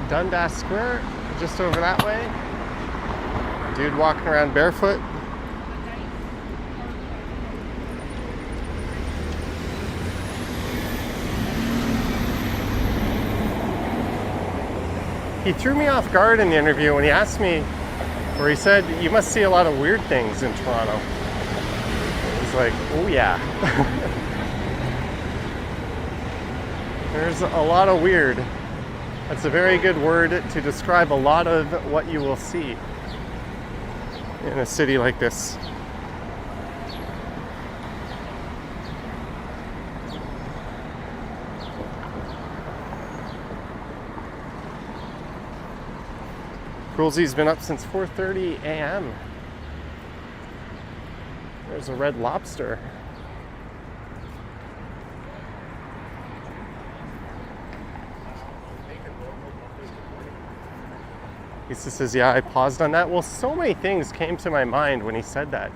Dundas Square, just over that way. Dude walking around barefoot. He threw me off guard in the interview when he asked me, or he said, "You must see a lot of weird things in Toronto." I was like, oh yeah. There's a lot of weird. That's a very good word to describe a lot of what you will see in a city like this. Grillsy's been up since 4:30 a.m. There's a Red Lobster. He says, yeah, I paused on that. Well, so many things came to my mind when he said that.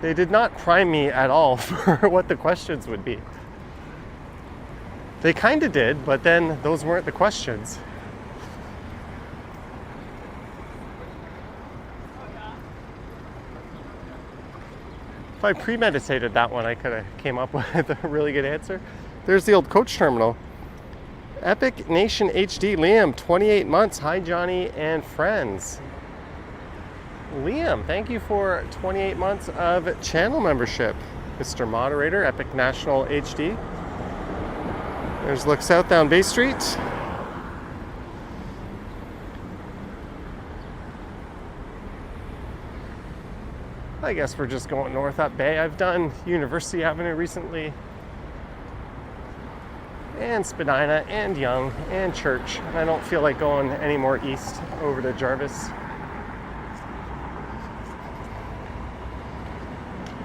They did not prime me at all for what the questions would be. They kind of did, but then those weren't the questions. If I premeditated that one, I could have came up with a really good answer. There's the old coach terminal. Epic Nation HD, Liam, 28 months. Hi, Johnny and friends. Liam, thank you for 28 months of channel membership. Mr. Moderator, Epic National HD. There's look south down Bay Street. I guess we're just going north up Bay. I've done University Avenue recently. and Spadina and Young and Church. And I don't feel like going any more east over to Jarvis.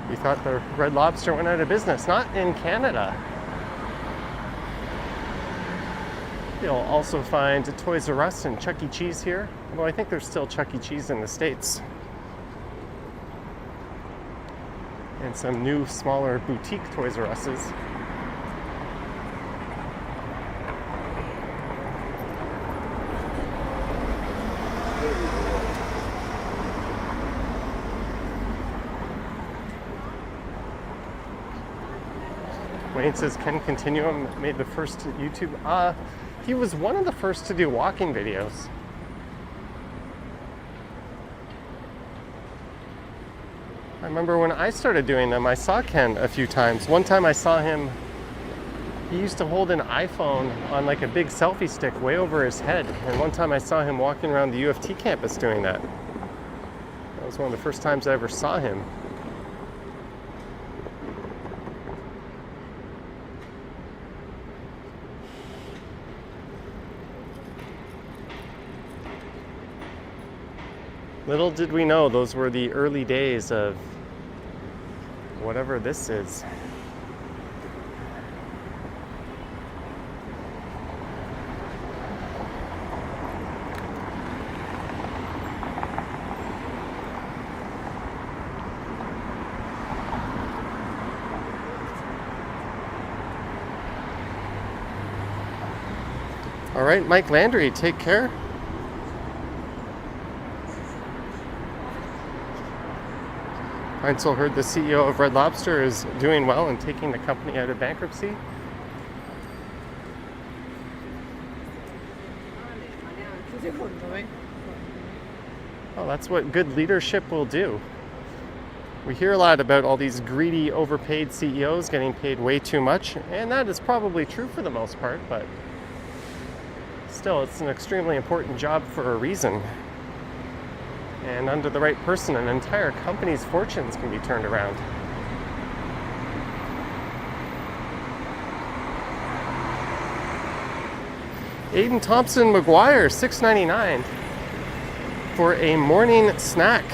You thought the Red Lobster went out of business. Not in Canada. You'll also find Toys R Us and Chuck E. Cheese here. Although I think there's still Chuck E. Cheese in the States. And some new, smaller boutique Toys R Us's. Wayne says Ken Continuum made the first YouTube. He was one of the first to do walking videos. I remember when I started doing them, I saw Ken a few times. One time I saw him, he used to hold an iPhone on like a big selfie stick way over his head. And one time I saw him walking around the U of T campus doing that. That was one of the first times I ever saw him. Little did we know those were the early days of whatever this is. All right, Mike Landry, take care. Heinzel heard the CEO of Red Lobster is doing well and taking the company out of bankruptcy. Well, that's what good leadership will do. We hear a lot about all these greedy, overpaid CEOs getting paid way too much, and that is probably true for the most part, but still, it's an extremely important job for a reason. And under the right person, an entire company's fortunes can be turned around. Aiden Thompson McGuire, $6.99 for a morning snack.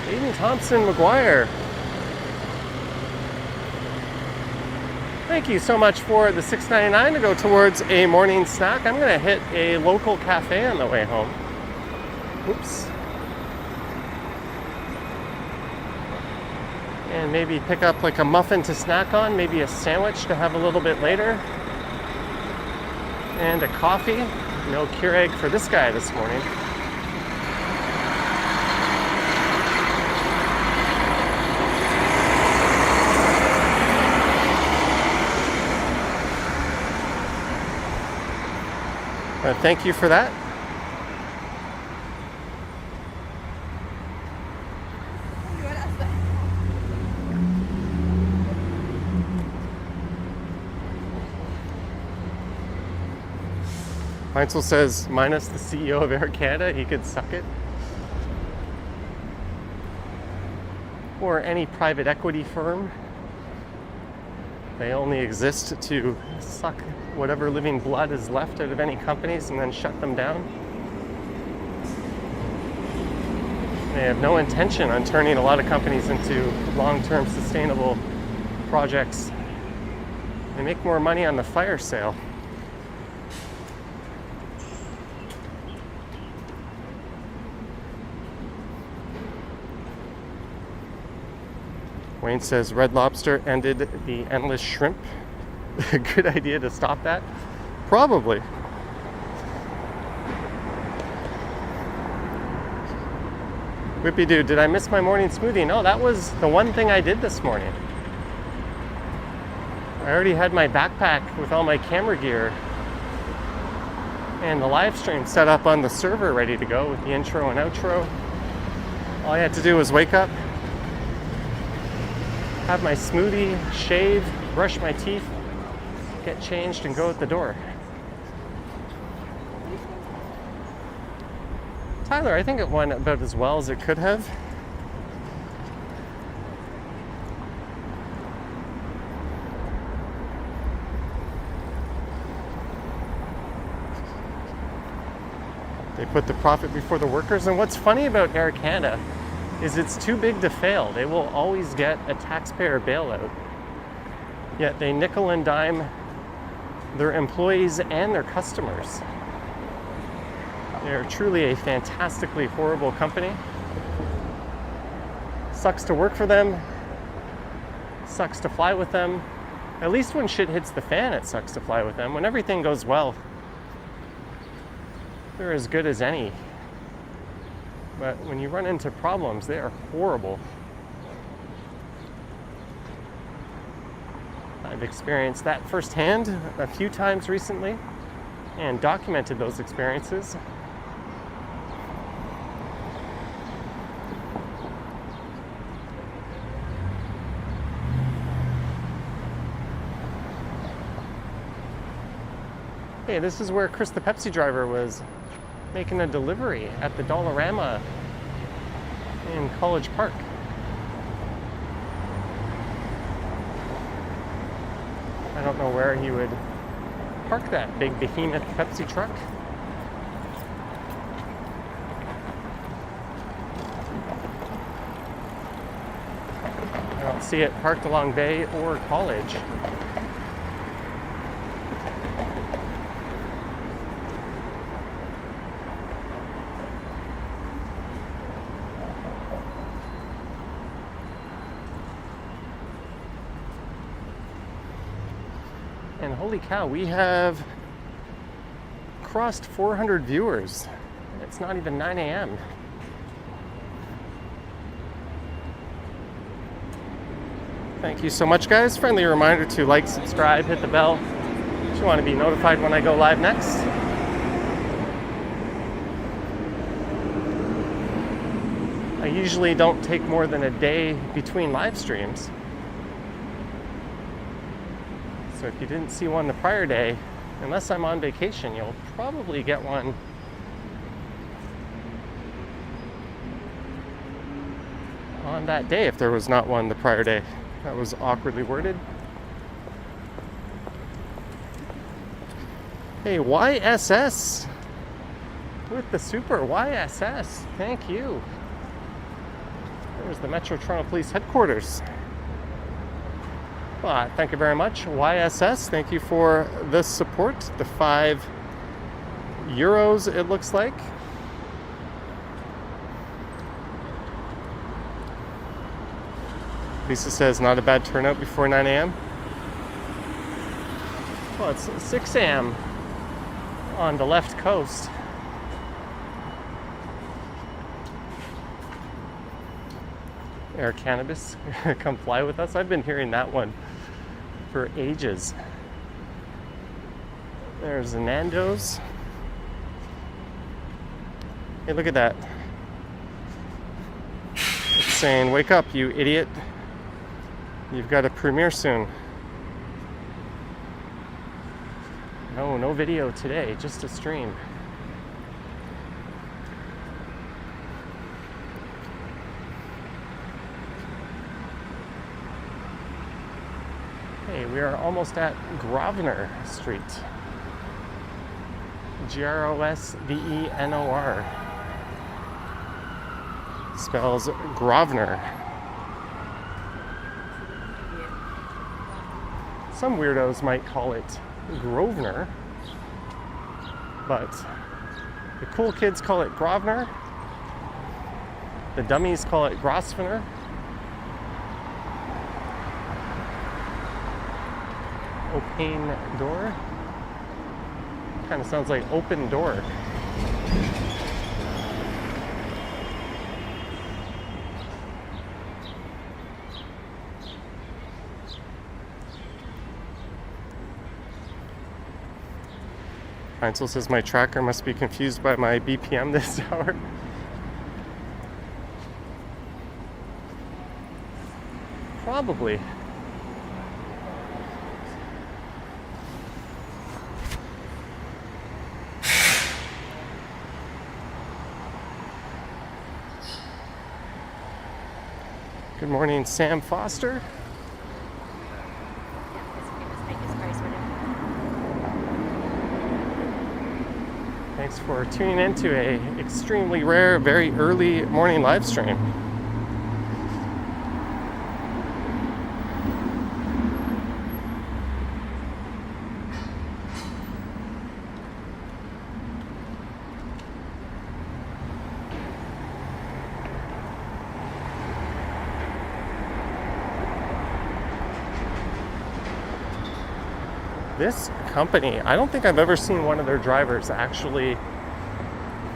Aiden Thompson McGuire. Thank you so much for the $6.99 to go towards a morning snack. I'm going to hit a local cafe on the way home. Oops. And maybe pick up like a muffin to snack on, maybe a sandwich to have a little bit later. And a coffee. No Keurig for this guy this morning. Thank you for that. Heinzel says, minus the CEO of Air Canada, he could suck it. Or any private equity firm. They only exist to suck whatever living blood is left out of any companies and then shut them down. They have no intention on turning a lot of companies into long-term sustainable projects. They make more money on the fire sale. Wayne says Red Lobster ended the endless shrimp. A good idea to stop that? Probably. Whippy Doo, did I miss my morning smoothie? No, that was the one thing I did this morning. I already had my backpack with all my camera gear and the live stream set up on the server ready to go with the intro and outro. All I had to do was wake up, have my smoothie, shave, brush my teeth, get changed, and go out the door. Tyler, I think it went about as well as it could have. They put the profit before the workers. And what's funny about Air Canada is it's too big to fail. They will always get a taxpayer bailout. Yet they nickel and dime their employees and their customers. They're truly a fantastically horrible company. Sucks to work for them. Sucks to fly with them. At least when shit hits the fan, it sucks to fly with them. When everything goes well, they're as good as any. But when you run into problems, they are horrible. I've experienced that firsthand a few times recently and documented those experiences. Hey, this is where Chris the Pepsi driver was making a delivery at the Dollarama in College Park. I don't know where he would park that big behemoth Pepsi truck. I don't see it parked along Bay or College. And holy cow, we have crossed 400 viewers. It's not even 9 a.m. Thank you so much, guys. Friendly reminder to like, subscribe, hit the bell if you want to be notified when I go live next. I usually don't take more than a day between live streams. So if you didn't see one the prior day, unless I'm on vacation, you'll probably get one on that day if there was not one the prior day. That was awkwardly worded. Hey, YSS with the super YSS. Thank you. There's the Metro Toronto Police Headquarters. Well, thank you very much, YSS. Thank you for the support. The €5, it looks like. Lisa says, not a bad turnout before 9 a.m. Well, it's 6 a.m. on the left coast. Air Cannabis, come fly with us. I've been hearing that one for ages. There's Nando's. Hey, look at that. It's saying, wake up, you idiot. You've got a premiere soon. No video today, just a stream. Hey, we are almost at Grosvenor Street. Grosvenor. Spells Grosvenor. Some weirdos might call it Grosvenor, but the cool kids call it Grosvenor. The dummies call it Grosvenor. Open door. Kind of sounds like open door. Heinzel says my tracker must be confused by my BPM this hour. Probably. Good morning, Sam Foster. Thanks for tuning in to a extremely rare, very early morning live stream. This company, I don't think I've ever seen one of their drivers actually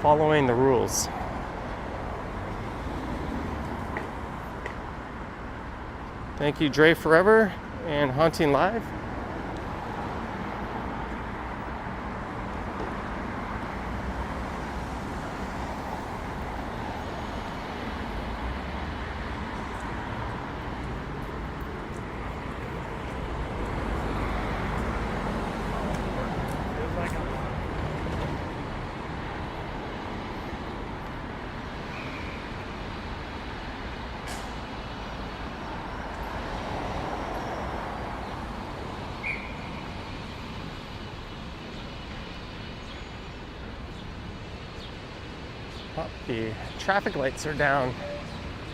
following the rules. Thank you, Dre Forever and Haunting Live. Oh, the traffic lights are down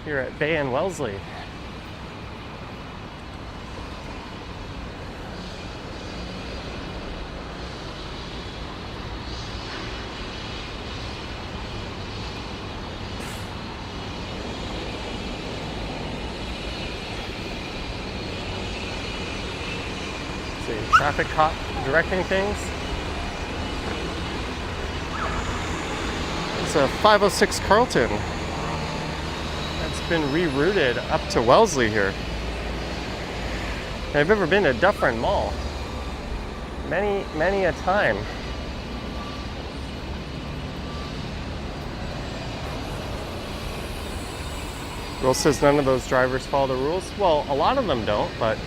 here at Bay and Wellesley. It's a traffic cop directing things. It's a 506 Carlton that's been rerouted up to Wellesley here. I've ever been to Dufferin Mall many a time. Rule says none of those drivers follow the rules. Well, a lot of them don't, but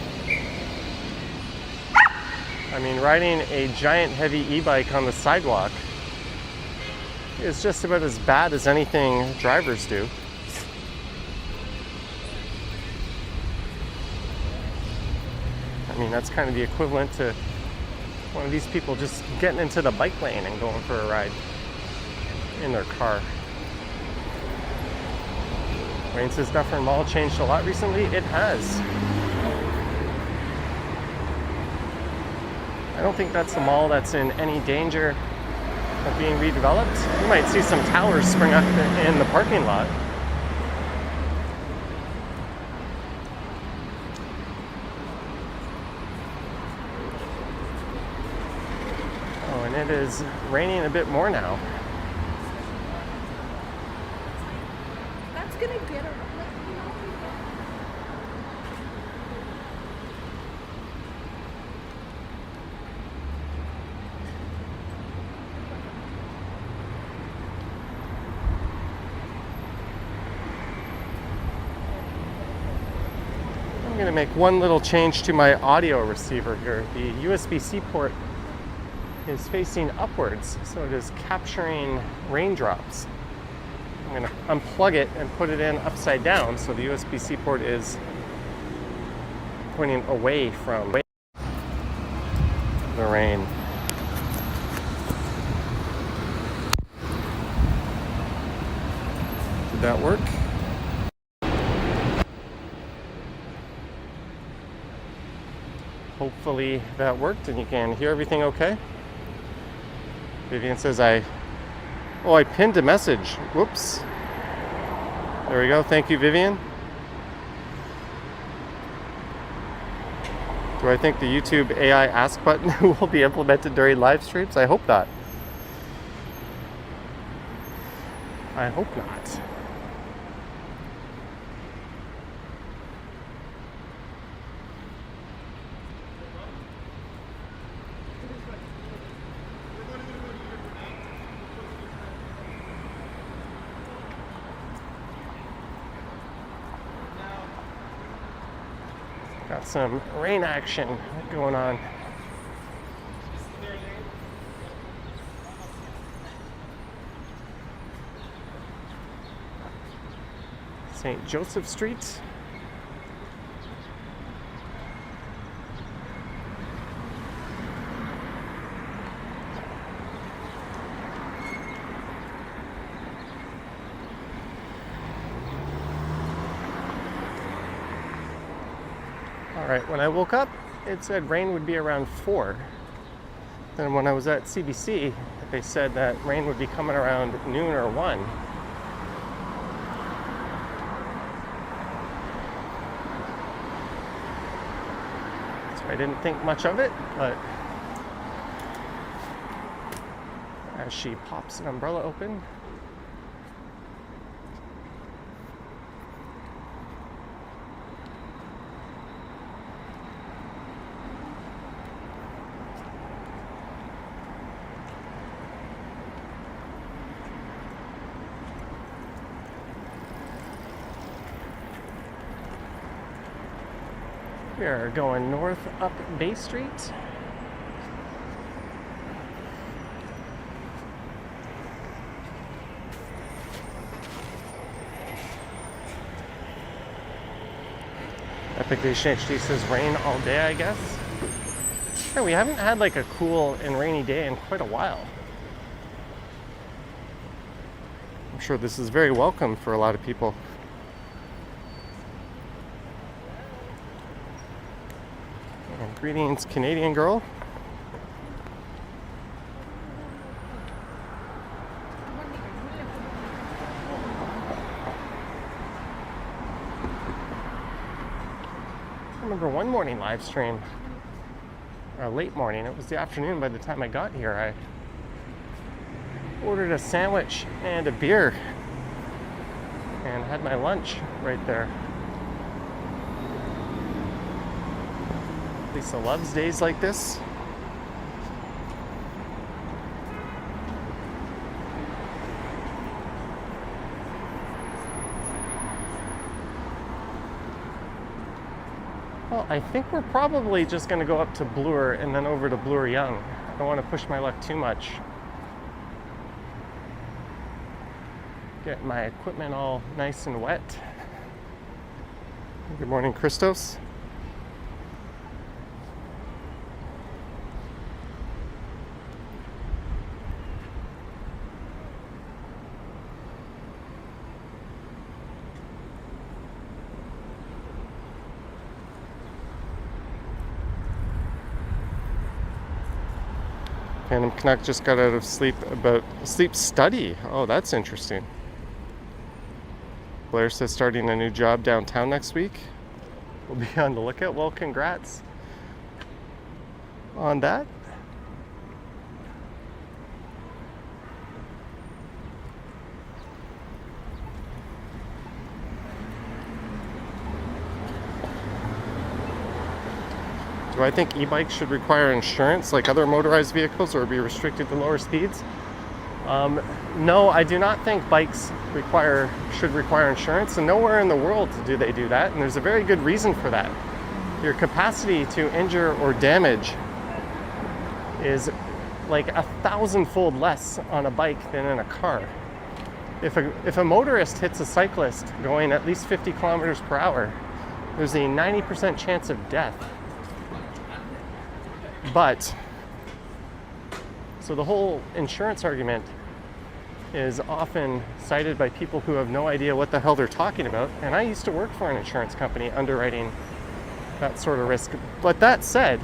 I mean, riding a giant heavy e-bike on the sidewalk is just about as bad as anything drivers do. I mean, that's kind of the equivalent to one of these people just getting into the bike lane and going for a ride in their car. Wayne says Dufferin Mall changed a lot recently. It has. I don't think that's the mall that's in any danger of being redeveloped. You might see some towers spring up in the parking lot. Oh, and it is raining a bit more now. That's gonna get her. I'm going to make one little change to my audio receiver here. The USB-C port is facing upwards, so it is capturing raindrops. I'm going to unplug it and put it in upside down, so the USB-C port is pointing away from the rain. Did that work? Hopefully that worked and you can hear everything okay. Vivian says I pinned a message. Whoops. There we go. Thank you, Vivian. Do I think the YouTube AI ask button will be implemented during live streams? I hope not. I hope not. Got some rain action going on. St. Joseph Street. All right, when I woke up, it said rain would be around 4. Then when I was at CBC, they said that rain would be coming around noon or 1. So I didn't think much of it, but as she pops an umbrella open, we are going north up Bay Street. Epic Vision HD says rain all day, I guess. Yeah, we haven't had like a cool and rainy day in quite a while. I'm sure this is very welcome for a lot of people. And greetings, Canadian girl. I remember one morning live stream, or late morning, it was the afternoon by the time I got here. I ordered a sandwich and a beer and had my lunch right there. Lisa loves days like this. Well, I think we're probably just going to go up to Bloor and then over to Bloor Young. I don't want to push my luck too much. Get my equipment all nice and wet. Good morning, Christos. Phantom Canuck just got out of sleep about sleep study. Oh, that's interesting. Blair says starting a new job downtown next week. We'll be on the lookout. Well, congrats on that. Do I think e-bikes should require insurance like other motorized vehicles or be restricted to lower speeds? No, I do not think bikes should require insurance, and nowhere in the world do they do that, and there's a very good reason for that. Your capacity to injure or damage is like 1,000-fold less on a bike than in a car. If a motorist hits a cyclist going at least 50 kilometers per hour, there's a 90% chance of death. But, so the whole insurance argument is often cited by people who have no idea what the hell they're talking about. And I used to work for an insurance company underwriting that sort of risk. But that said,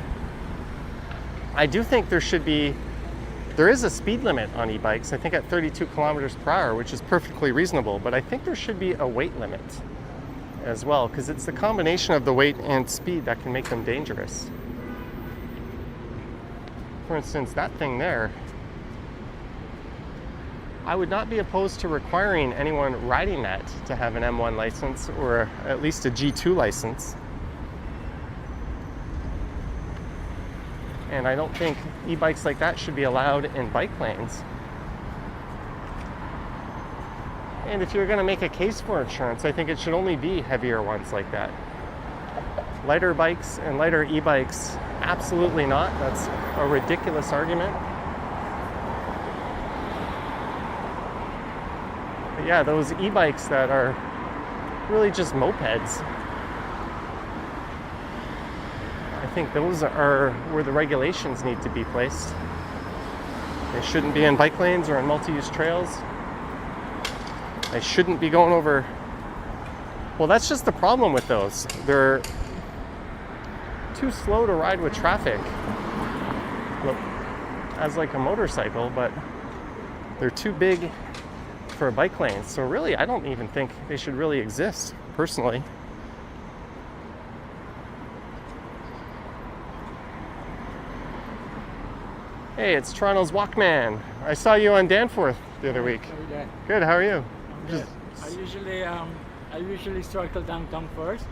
I do think there is a speed limit on e-bikes, I think at 32 kilometers per hour, which is perfectly reasonable. But I think there should be a weight limit as well, because it's the combination of the weight and speed that can make them dangerous. For instance, that thing there, I would not be opposed to requiring anyone riding that to have an M1 license or at least a G2 license. And I don't think e-bikes like that should be allowed in bike lanes. And if you're going to make a case for insurance, I think it should only be heavier ones like that. Lighter bikes and lighter e-bikes, absolutely not. That's a ridiculous argument. But yeah, those e-bikes that are really just mopeds, I think those are where the regulations need to be placed. They shouldn't be in bike lanes or in multi-use trails. They shouldn't be going over. Well, that's just the problem with those. too slow to ride with traffic. Look, as like a motorcycle, but they're too big for a bike lane. So really, I don't even think they should really exist, personally. Hey, it's Toronto's Walkman. I saw you on Danforth the other week. How are you doing? Good, how are you? Good. I usually circle downtown first.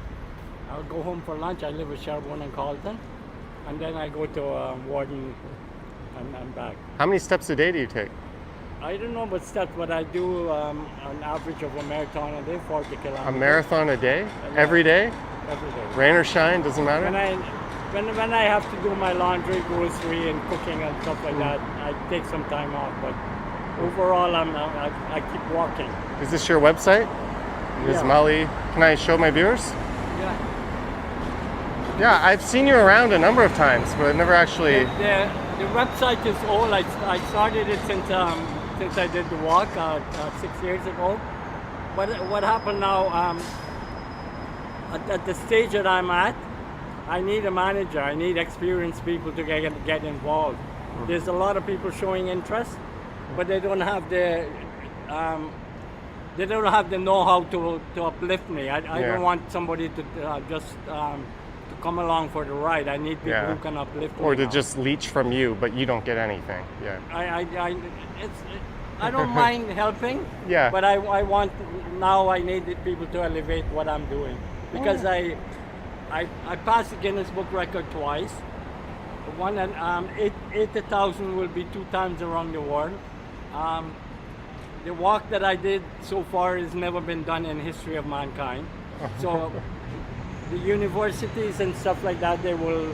I'll go home for lunch. I live with Sherbourne and Carlton, and then I go to Warden and I'm back. How many steps a day do you take? I don't know about steps, but I do an average of a marathon a day, 40 kilometers. A marathon a day? Every day? Every day. Rain or shine, doesn't matter? When I have to do my laundry, grocery, and cooking and stuff like that, I take some time off. But overall, I keep walking. Is this your website? Ms. Yeah. Molly, can I show my viewers? Yeah. Yeah, I've seen you around a number of times, but I've never actually... The website is old. I started it since I did the walk 6 years ago. But what happened now, at the stage that I'm at, I need a manager. I need experienced people to get involved. There's a lot of people showing interest, but they don't have the know-how to uplift me. I don't want somebody to just to come along for the ride. I need people who can uplift me. Or to now. just leech from you, but you don't get anything. Yeah. I don't mind helping. Yeah. But I need the people to elevate what I'm doing, because I passed the Guinness Book record twice. One and 80,000 will be 2 times around the world. The walk that I did so far has never been done in history of mankind. So the universities and stuff like that, they'll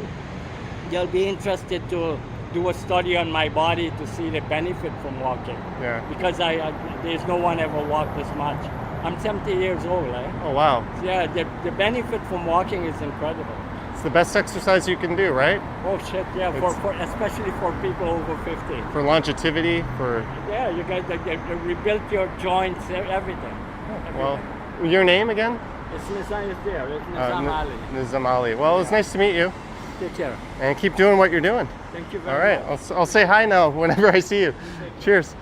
be interested to do a study on my body to see the benefit from walking. Yeah. Because there's no one ever walked this much. I'm 70 years old, eh? Oh, wow. Yeah, the benefit from walking is incredible. It's the best exercise you can do, right? Oh shit, yeah, for especially for people over 50. For longevity, for... Yeah, you guys they rebuild your joints, everything. Well, your name again? It's Nizam there. It's Nizam Ali. Nizam Ali. Well, it's nice to meet you. Take care. And keep doing what you're doing. Thank you All very right, much. I'll say hi now whenever I see you. Cheers.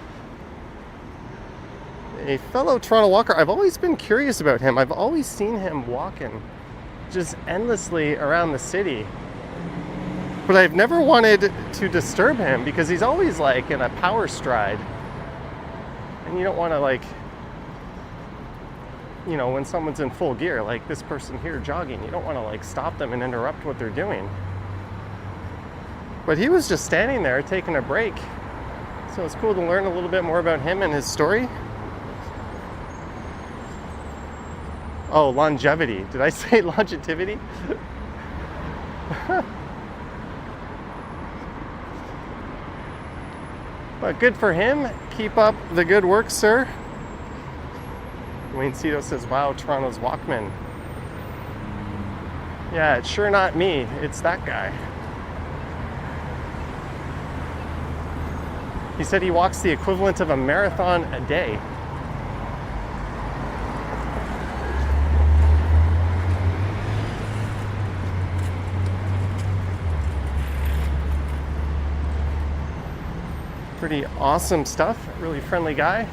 A fellow Toronto walker. I've always been curious about him. I've always seen him walking just endlessly around the city. But I've never wanted to disturb him because he's always like in a power stride. And you don't want to, like, you know, when someone's in full gear, like this person here jogging, you don't want to like stop them and interrupt what they're doing. But he was just standing there taking a break. So it's cool to learn a little bit more about him and his story. Oh, longevity. Did I say longevity? But good for him. Keep up the good work, sir. Wayne Cito says, wow, Toronto's Walkman. Yeah, it's sure not me. It's that guy. He said he walks the equivalent of a marathon a day. Pretty awesome stuff. Really friendly guy.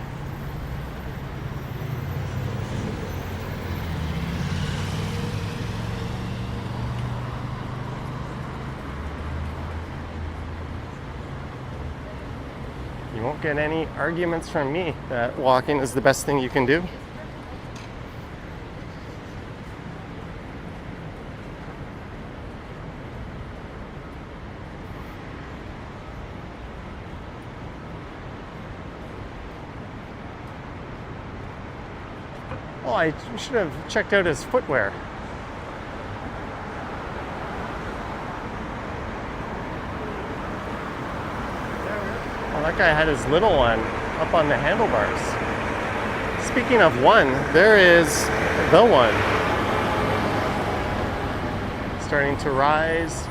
You won't get any arguments from me that walking is the best thing you can do. Oh, I should have checked out his footwear. Oh, that guy had his little one up on the handlebars. Speaking of one, there is the one. Starting to rise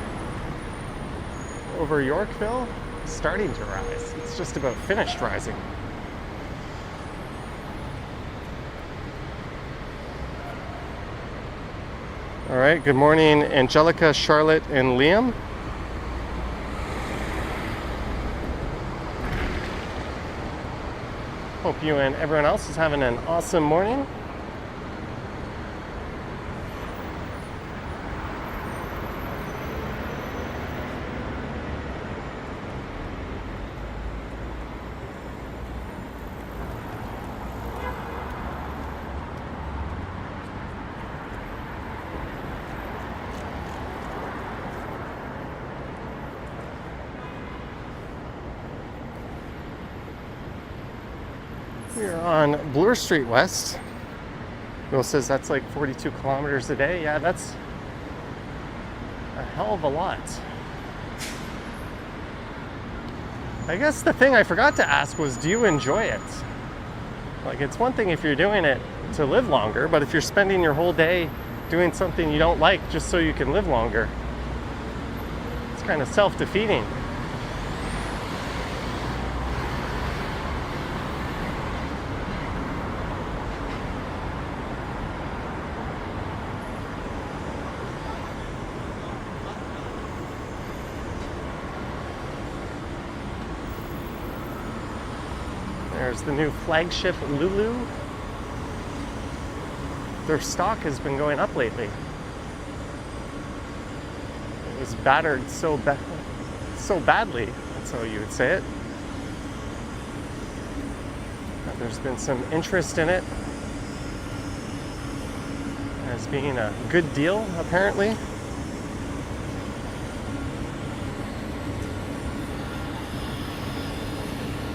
over Yorkville. Starting to rise. It's just about finished rising. All right, good morning, Angelica, Charlotte, and Liam. Hope you and everyone else is having an awesome morning. We're on Bloor Street West. Bill says that's like 42 kilometers a day. Yeah, that's a hell of a lot. I guess the thing I forgot to ask was, do you enjoy it? Like, it's one thing if you're doing it to live longer, but if you're spending your whole day doing something you don't like just so you can live longer, it's kind of self-defeating. There's the new flagship Lulu. Their stock has been going up lately. It was battered so badly, that's how you would say it. There's been some interest in it as being a good deal, apparently.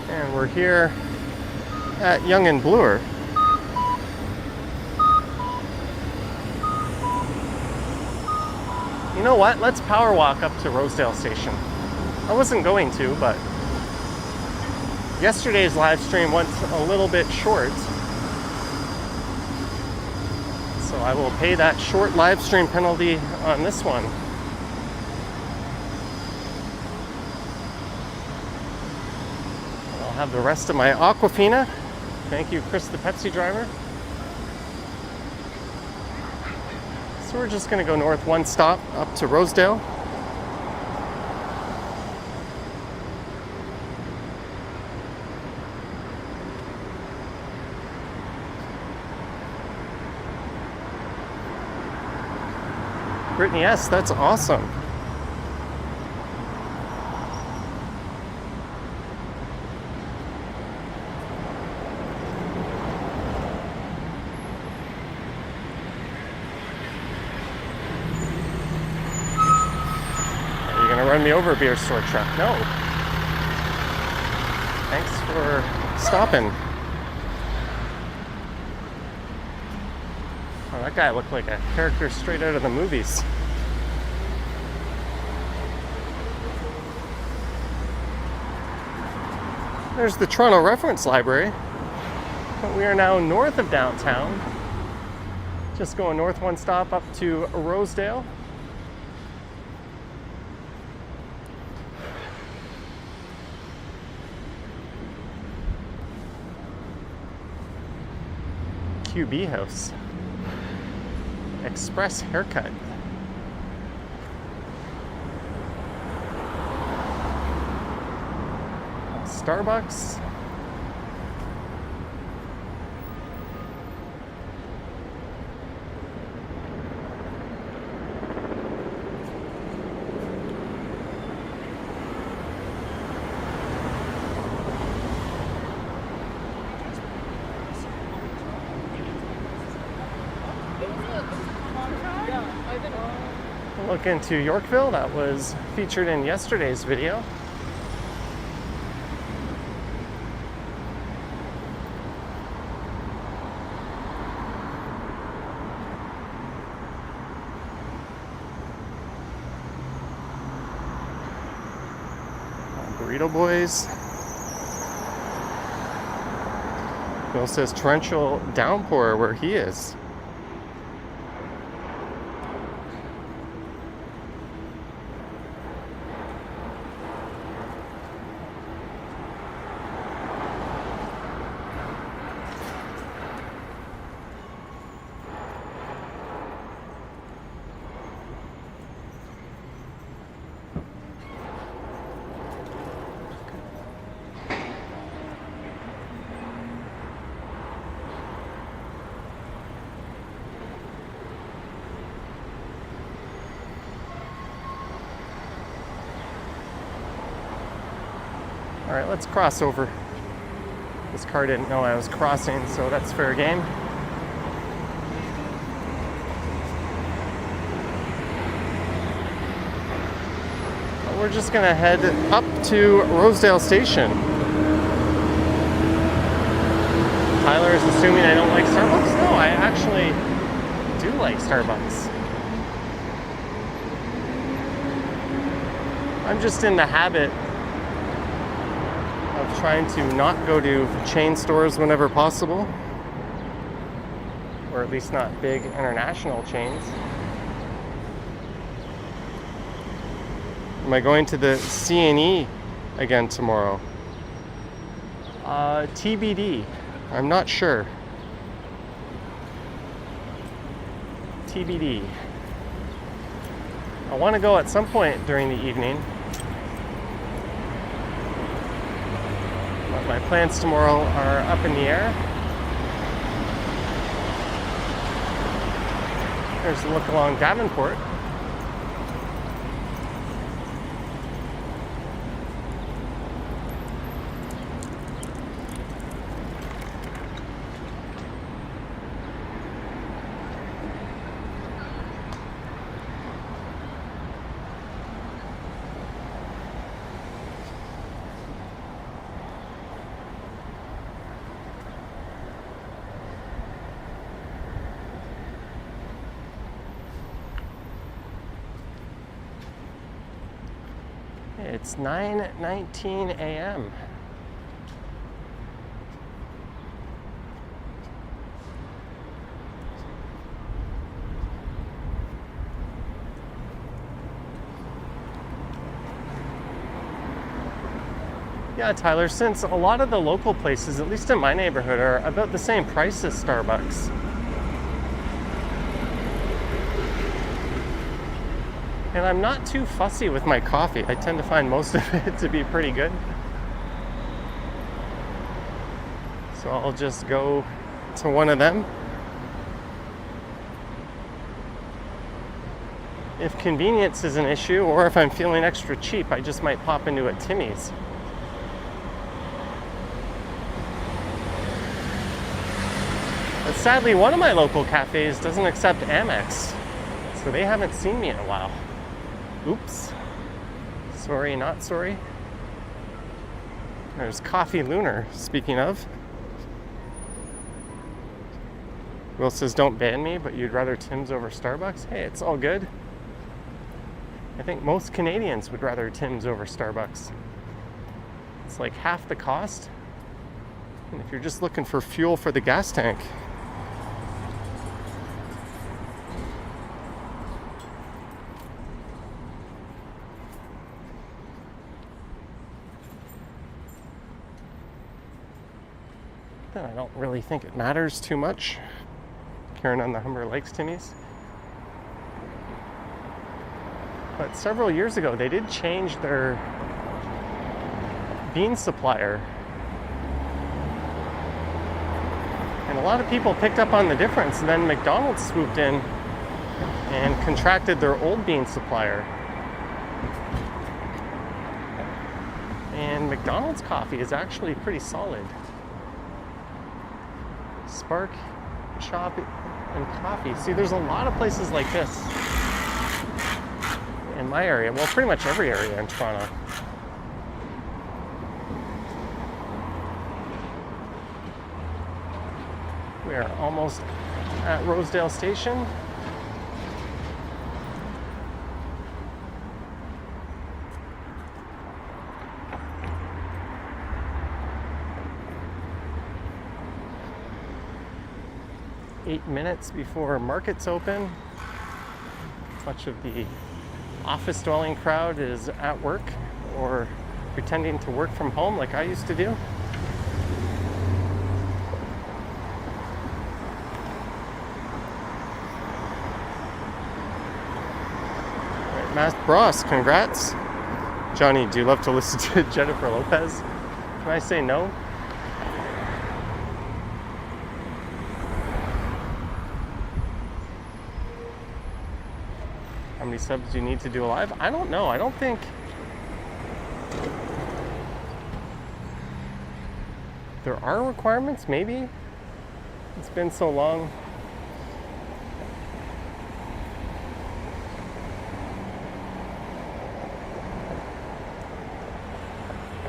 And we're here at Yonge and Bloor. You know what? Let's power walk up to Rosedale Station. I wasn't going to, but yesterday's live stream went a little bit short. So I will pay that short live stream penalty on this one. I'll have the rest of my Aquafina. Thank you, Chris, the Pepsi driver. So we're just going to go north one stop up to Rosedale. Brittany S., that's awesome. Run me over, beer store truck. No. Thanks for stopping. Oh, that guy looked like a character straight out of the movies. There's the Toronto Reference Library. But we are now north of downtown. Just going north one stop up to Rosedale. QB House. Express Haircut. Starbucks. Look into Yorkville, that was featured in yesterday's video. Burrito Boys. Bill says torrential downpour where he is. All right, let's cross over. This car didn't know I was crossing, so that's fair game. But we're just gonna head up to Rosedale Station. Tyler is assuming I don't like Starbucks. No, I actually do like Starbucks. I'm just in the habit of trying to not go to chain stores whenever possible, or at least not big international chains. Am I going to the C&E again tomorrow? TBD. I'm not sure. TBD. I want to go at some point during the evening. But my plans tomorrow are up in the air. There's a look along Davenport. It's 9:19 a.m. Yeah, Tyler, since a lot of the local places, at least in my neighborhood, are about the same price as Starbucks. And I'm not too fussy with my coffee. I tend to find most of it to be pretty good. So I'll just go to one of them. If convenience is an issue, or if I'm feeling extra cheap, I just might pop into a Timmy's. But sadly, one of my local cafes doesn't accept Amex, so they haven't seen me in a while. Oops. Sorry, not sorry. There's Coffee Lunar, speaking of. Will says, don't ban me, but you'd rather Tim's over Starbucks? Hey, it's all good. I think most Canadians would rather Tim's over Starbucks. It's like half the cost. And if you're just looking for fuel for the gas tank, then I don't really think it matters too much. Karen on the Humber likes Timmy's. But several years ago, they did change their bean supplier. And a lot of people picked up on the difference. And then McDonald's swooped in and contracted their old bean supplier. And McDonald's coffee is actually pretty solid. Spark, Chop, and Coffee. See, there's a lot of places like this in my area. Well, pretty much every area in Toronto. We are almost at Rosedale Station. Eight minutes before markets open. Much of the office dwelling crowd is at work or pretending to work from home like I used to do. Right, Matt Bros, congrats. Johnny, do you love to listen to Jennifer Lopez? Can I say no? How many subs do you need to do a live? I don't know. I don't think There are requirements, maybe? It's been so long.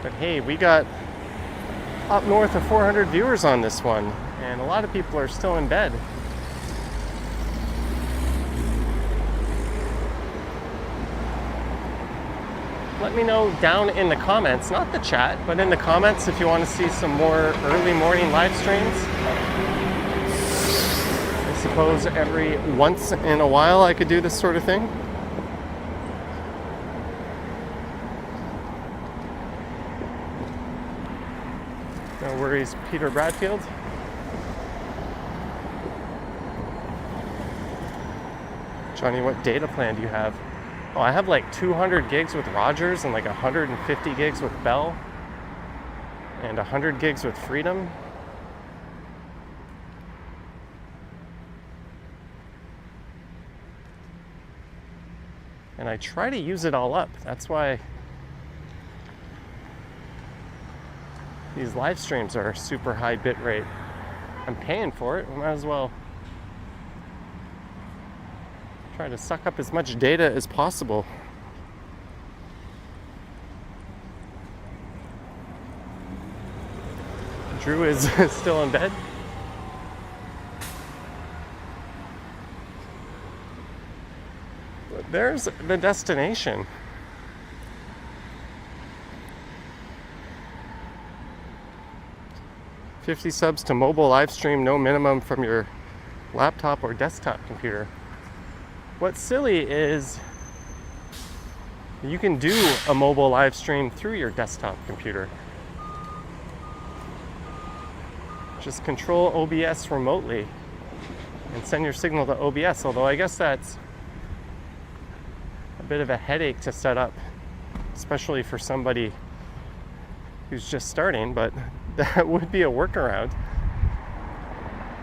But hey, we got up north of 400 viewers on this one, and a lot of people are still in bed. Let me know down in the comments, not the chat, but in the comments if you want to see some more early morning live streams. I suppose every once in a while I could do this sort of thing. No worries, Peter Bradfield. Johnny, what data plan do you have? Oh, I have like 200 gigs with Rogers and like 150 gigs with Bell and 100 gigs with Freedom. And I try to use it all up. That's why these live streams are super high bit rate. I'm paying for it, might as well try to suck up as much data as possible. Drew is still in bed. There's the destination. $50 subs to mobile live stream, no minimum from your laptop or desktop computer. What's silly is you can do a mobile live stream through your desktop computer. Just control OBS remotely and send your signal to OBS, although I guess that's a bit of a headache to set up, especially for somebody who's just starting, but that would be a workaround.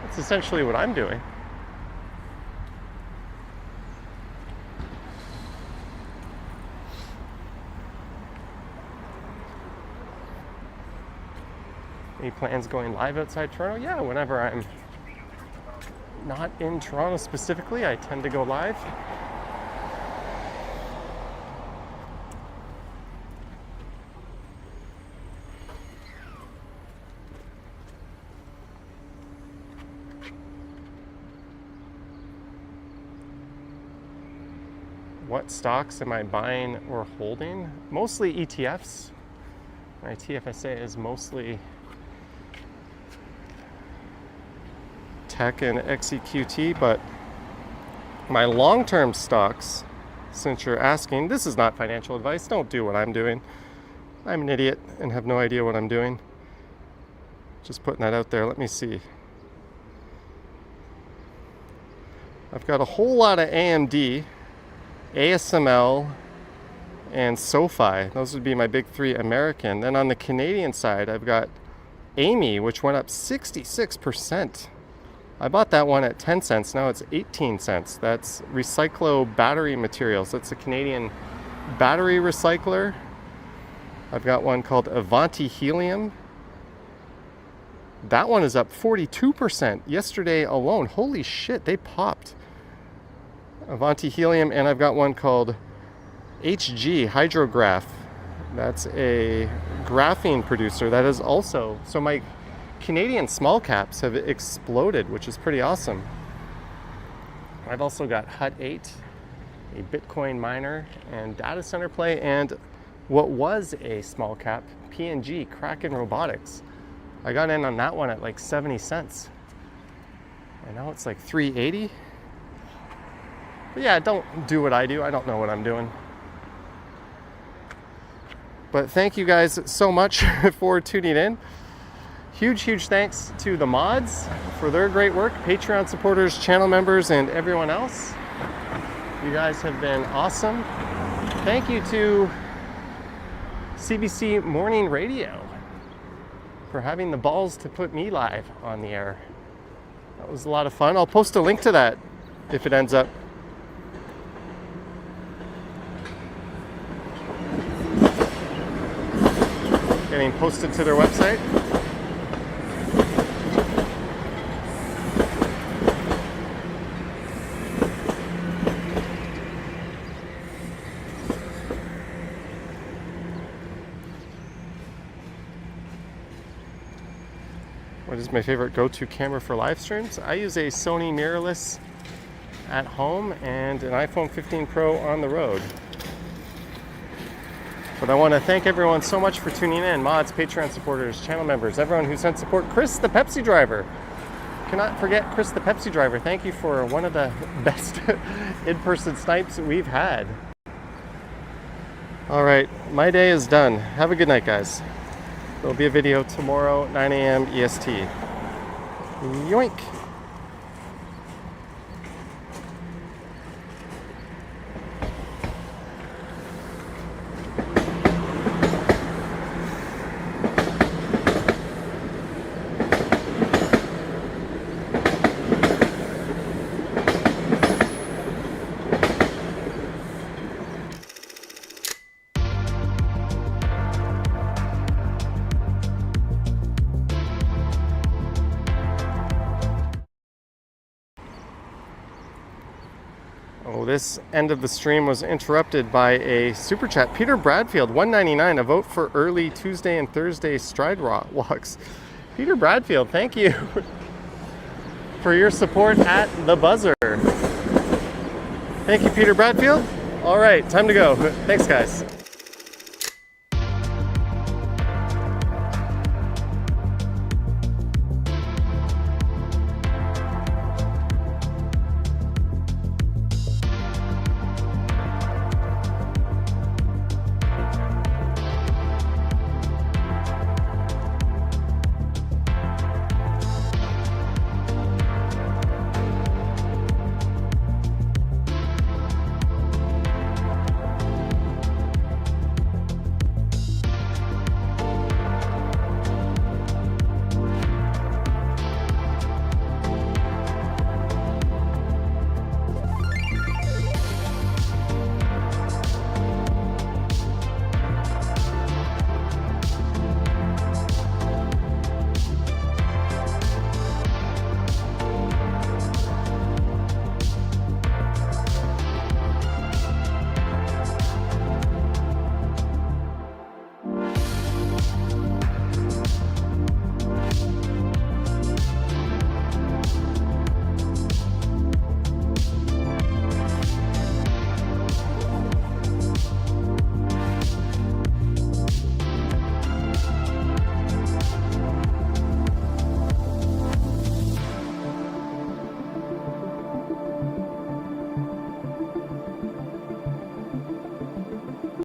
That's essentially what I'm doing. Any plans going live outside Toronto? Yeah, whenever I'm not in Toronto specifically, I tend to go live. What stocks am I buying or holding? Mostly ETFs. My TFSA is mostly tech and XEQT, but my long-term stocks, since you're asking, this is not financial advice. Don't do what I'm doing. I'm an idiot and have no idea what I'm doing. Just putting that out there. Let me see. I've got a whole lot of AMD, ASML, and SoFi. Those would be my big three American. Then on the Canadian side, I've got Amy, which went up 66%. I bought that one at 10 cents. Now it's 18 cents. That's Recyclo Battery Materials. That's a Canadian battery recycler. I've got one called Avanti Helium. That one is up 42% yesterday alone. Holy shit, they popped. Avanti Helium, and I've got one called HG Hydrograph. That's a graphene producer that is also, so my Canadian small caps have exploded, which is pretty awesome. I've also got Hut 8, a Bitcoin miner and data center play, and what was a small cap, P&G, Kraken Robotics. I got in on that one at like 70 cents. And now it's like 380. But yeah, don't do what I do. I don't know what I'm doing. But thank you guys so much for tuning in. Huge thanks to the mods for their great work, Patreon supporters, channel members, and everyone else. You guys have been awesome. Thank you to CBC Morning Radio for having the balls to put me live on the air. That was a lot of fun. I'll post a link to that if it ends up getting posted to their website. What is my favorite go-to camera for live streams? I use a Sony mirrorless at home and an iPhone 15 Pro on the road. But I want to thank everyone so much for tuning in. Mods, Patreon supporters, channel members, everyone who sent support. Chris, the Pepsi driver. Cannot forget Chris, the Pepsi driver. Thank you for one of the best in-person snipes we've had. All right, my day is done. Have a good night, guys. There'll be a video tomorrow, 9 a.m. EST. Yoink. Oh, this end of the stream was interrupted by a super chat. Peter Bradfield, $1.99, a vote for early Tuesday and Thursday stride walks. Peter Bradfield, thank you for your support at the buzzer. Thank you, Peter Bradfield. All right, time to go. Thanks, guys.